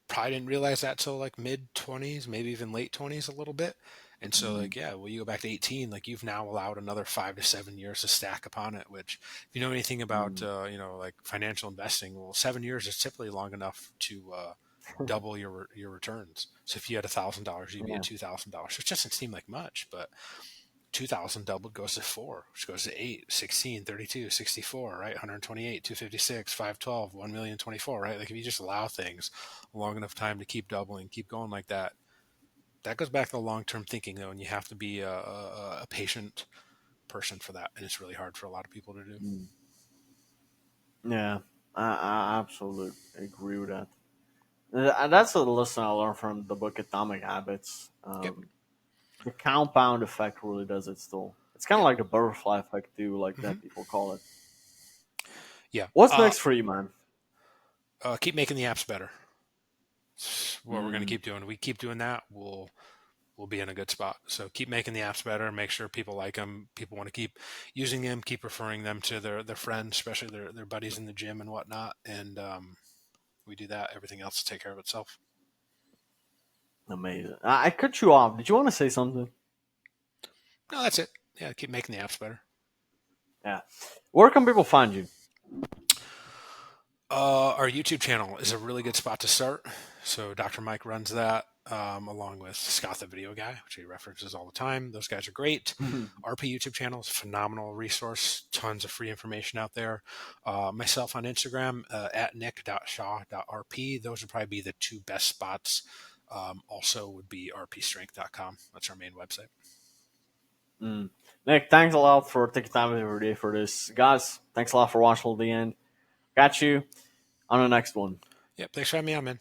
probably didn't realize that till like mid 20s, maybe even late 20s a little bit. And so Mm, like, yeah, well, you go back to 18, like you've now allowed another 5 to 7 years to stack upon it, which if you know anything about, mm. like financial investing, well, 7 years is typically long enough to, double your returns. So if you had $1,000, you'd be at Yeah. $2,000, which doesn't seem like much, but 2,000 doubled goes to 4, which goes to 8, 16, 32, 64, right? 128, 256, 512, 1,024, right? Like if you just allow things a long enough time to keep doubling, keep going like that, that goes back to the long-term thinking though. And you have to be a patient person for that. And it's really hard for a lot of people to do. Mm. Yeah, I absolutely agree with that. And that's a lesson I learned from the book Atomic Habits. Yep. The compound effect really does it still. It's kind of Yep. like the butterfly effect, too, like Hmm. that people call it. Yeah. What's next for you, man? Keep making the apps better. It's what we're going to Mm, keep doing. We keep doing that. We'll be in a good spot. So keep making the apps better. Make sure people like them. People want to keep using them. Keep referring them to their friends, especially their buddies in the gym and whatnot. And we do that. Everything else will take care of itself. amazing. I cut you off. Did you want to say something? No, that's it. Yeah, keep making the apps better. Yeah. Where can people find you? Our YouTube channel is a really good spot to start. So Dr. Mike runs that, along with Scott the Video Guy, which he references all the time. Those guys are great. RP YouTube channel is a phenomenal resource. Tons of free information out there. Myself on Instagram, at nick.shaw.rp. Those would probably be the two best spots. Also would be rpstrength.com. That's our main website. Mm. Nick, thanks a lot for taking time every day for this. Guys, thanks a lot for watching till the end. Got you on the next one. Yep. Thanks for having me on, man.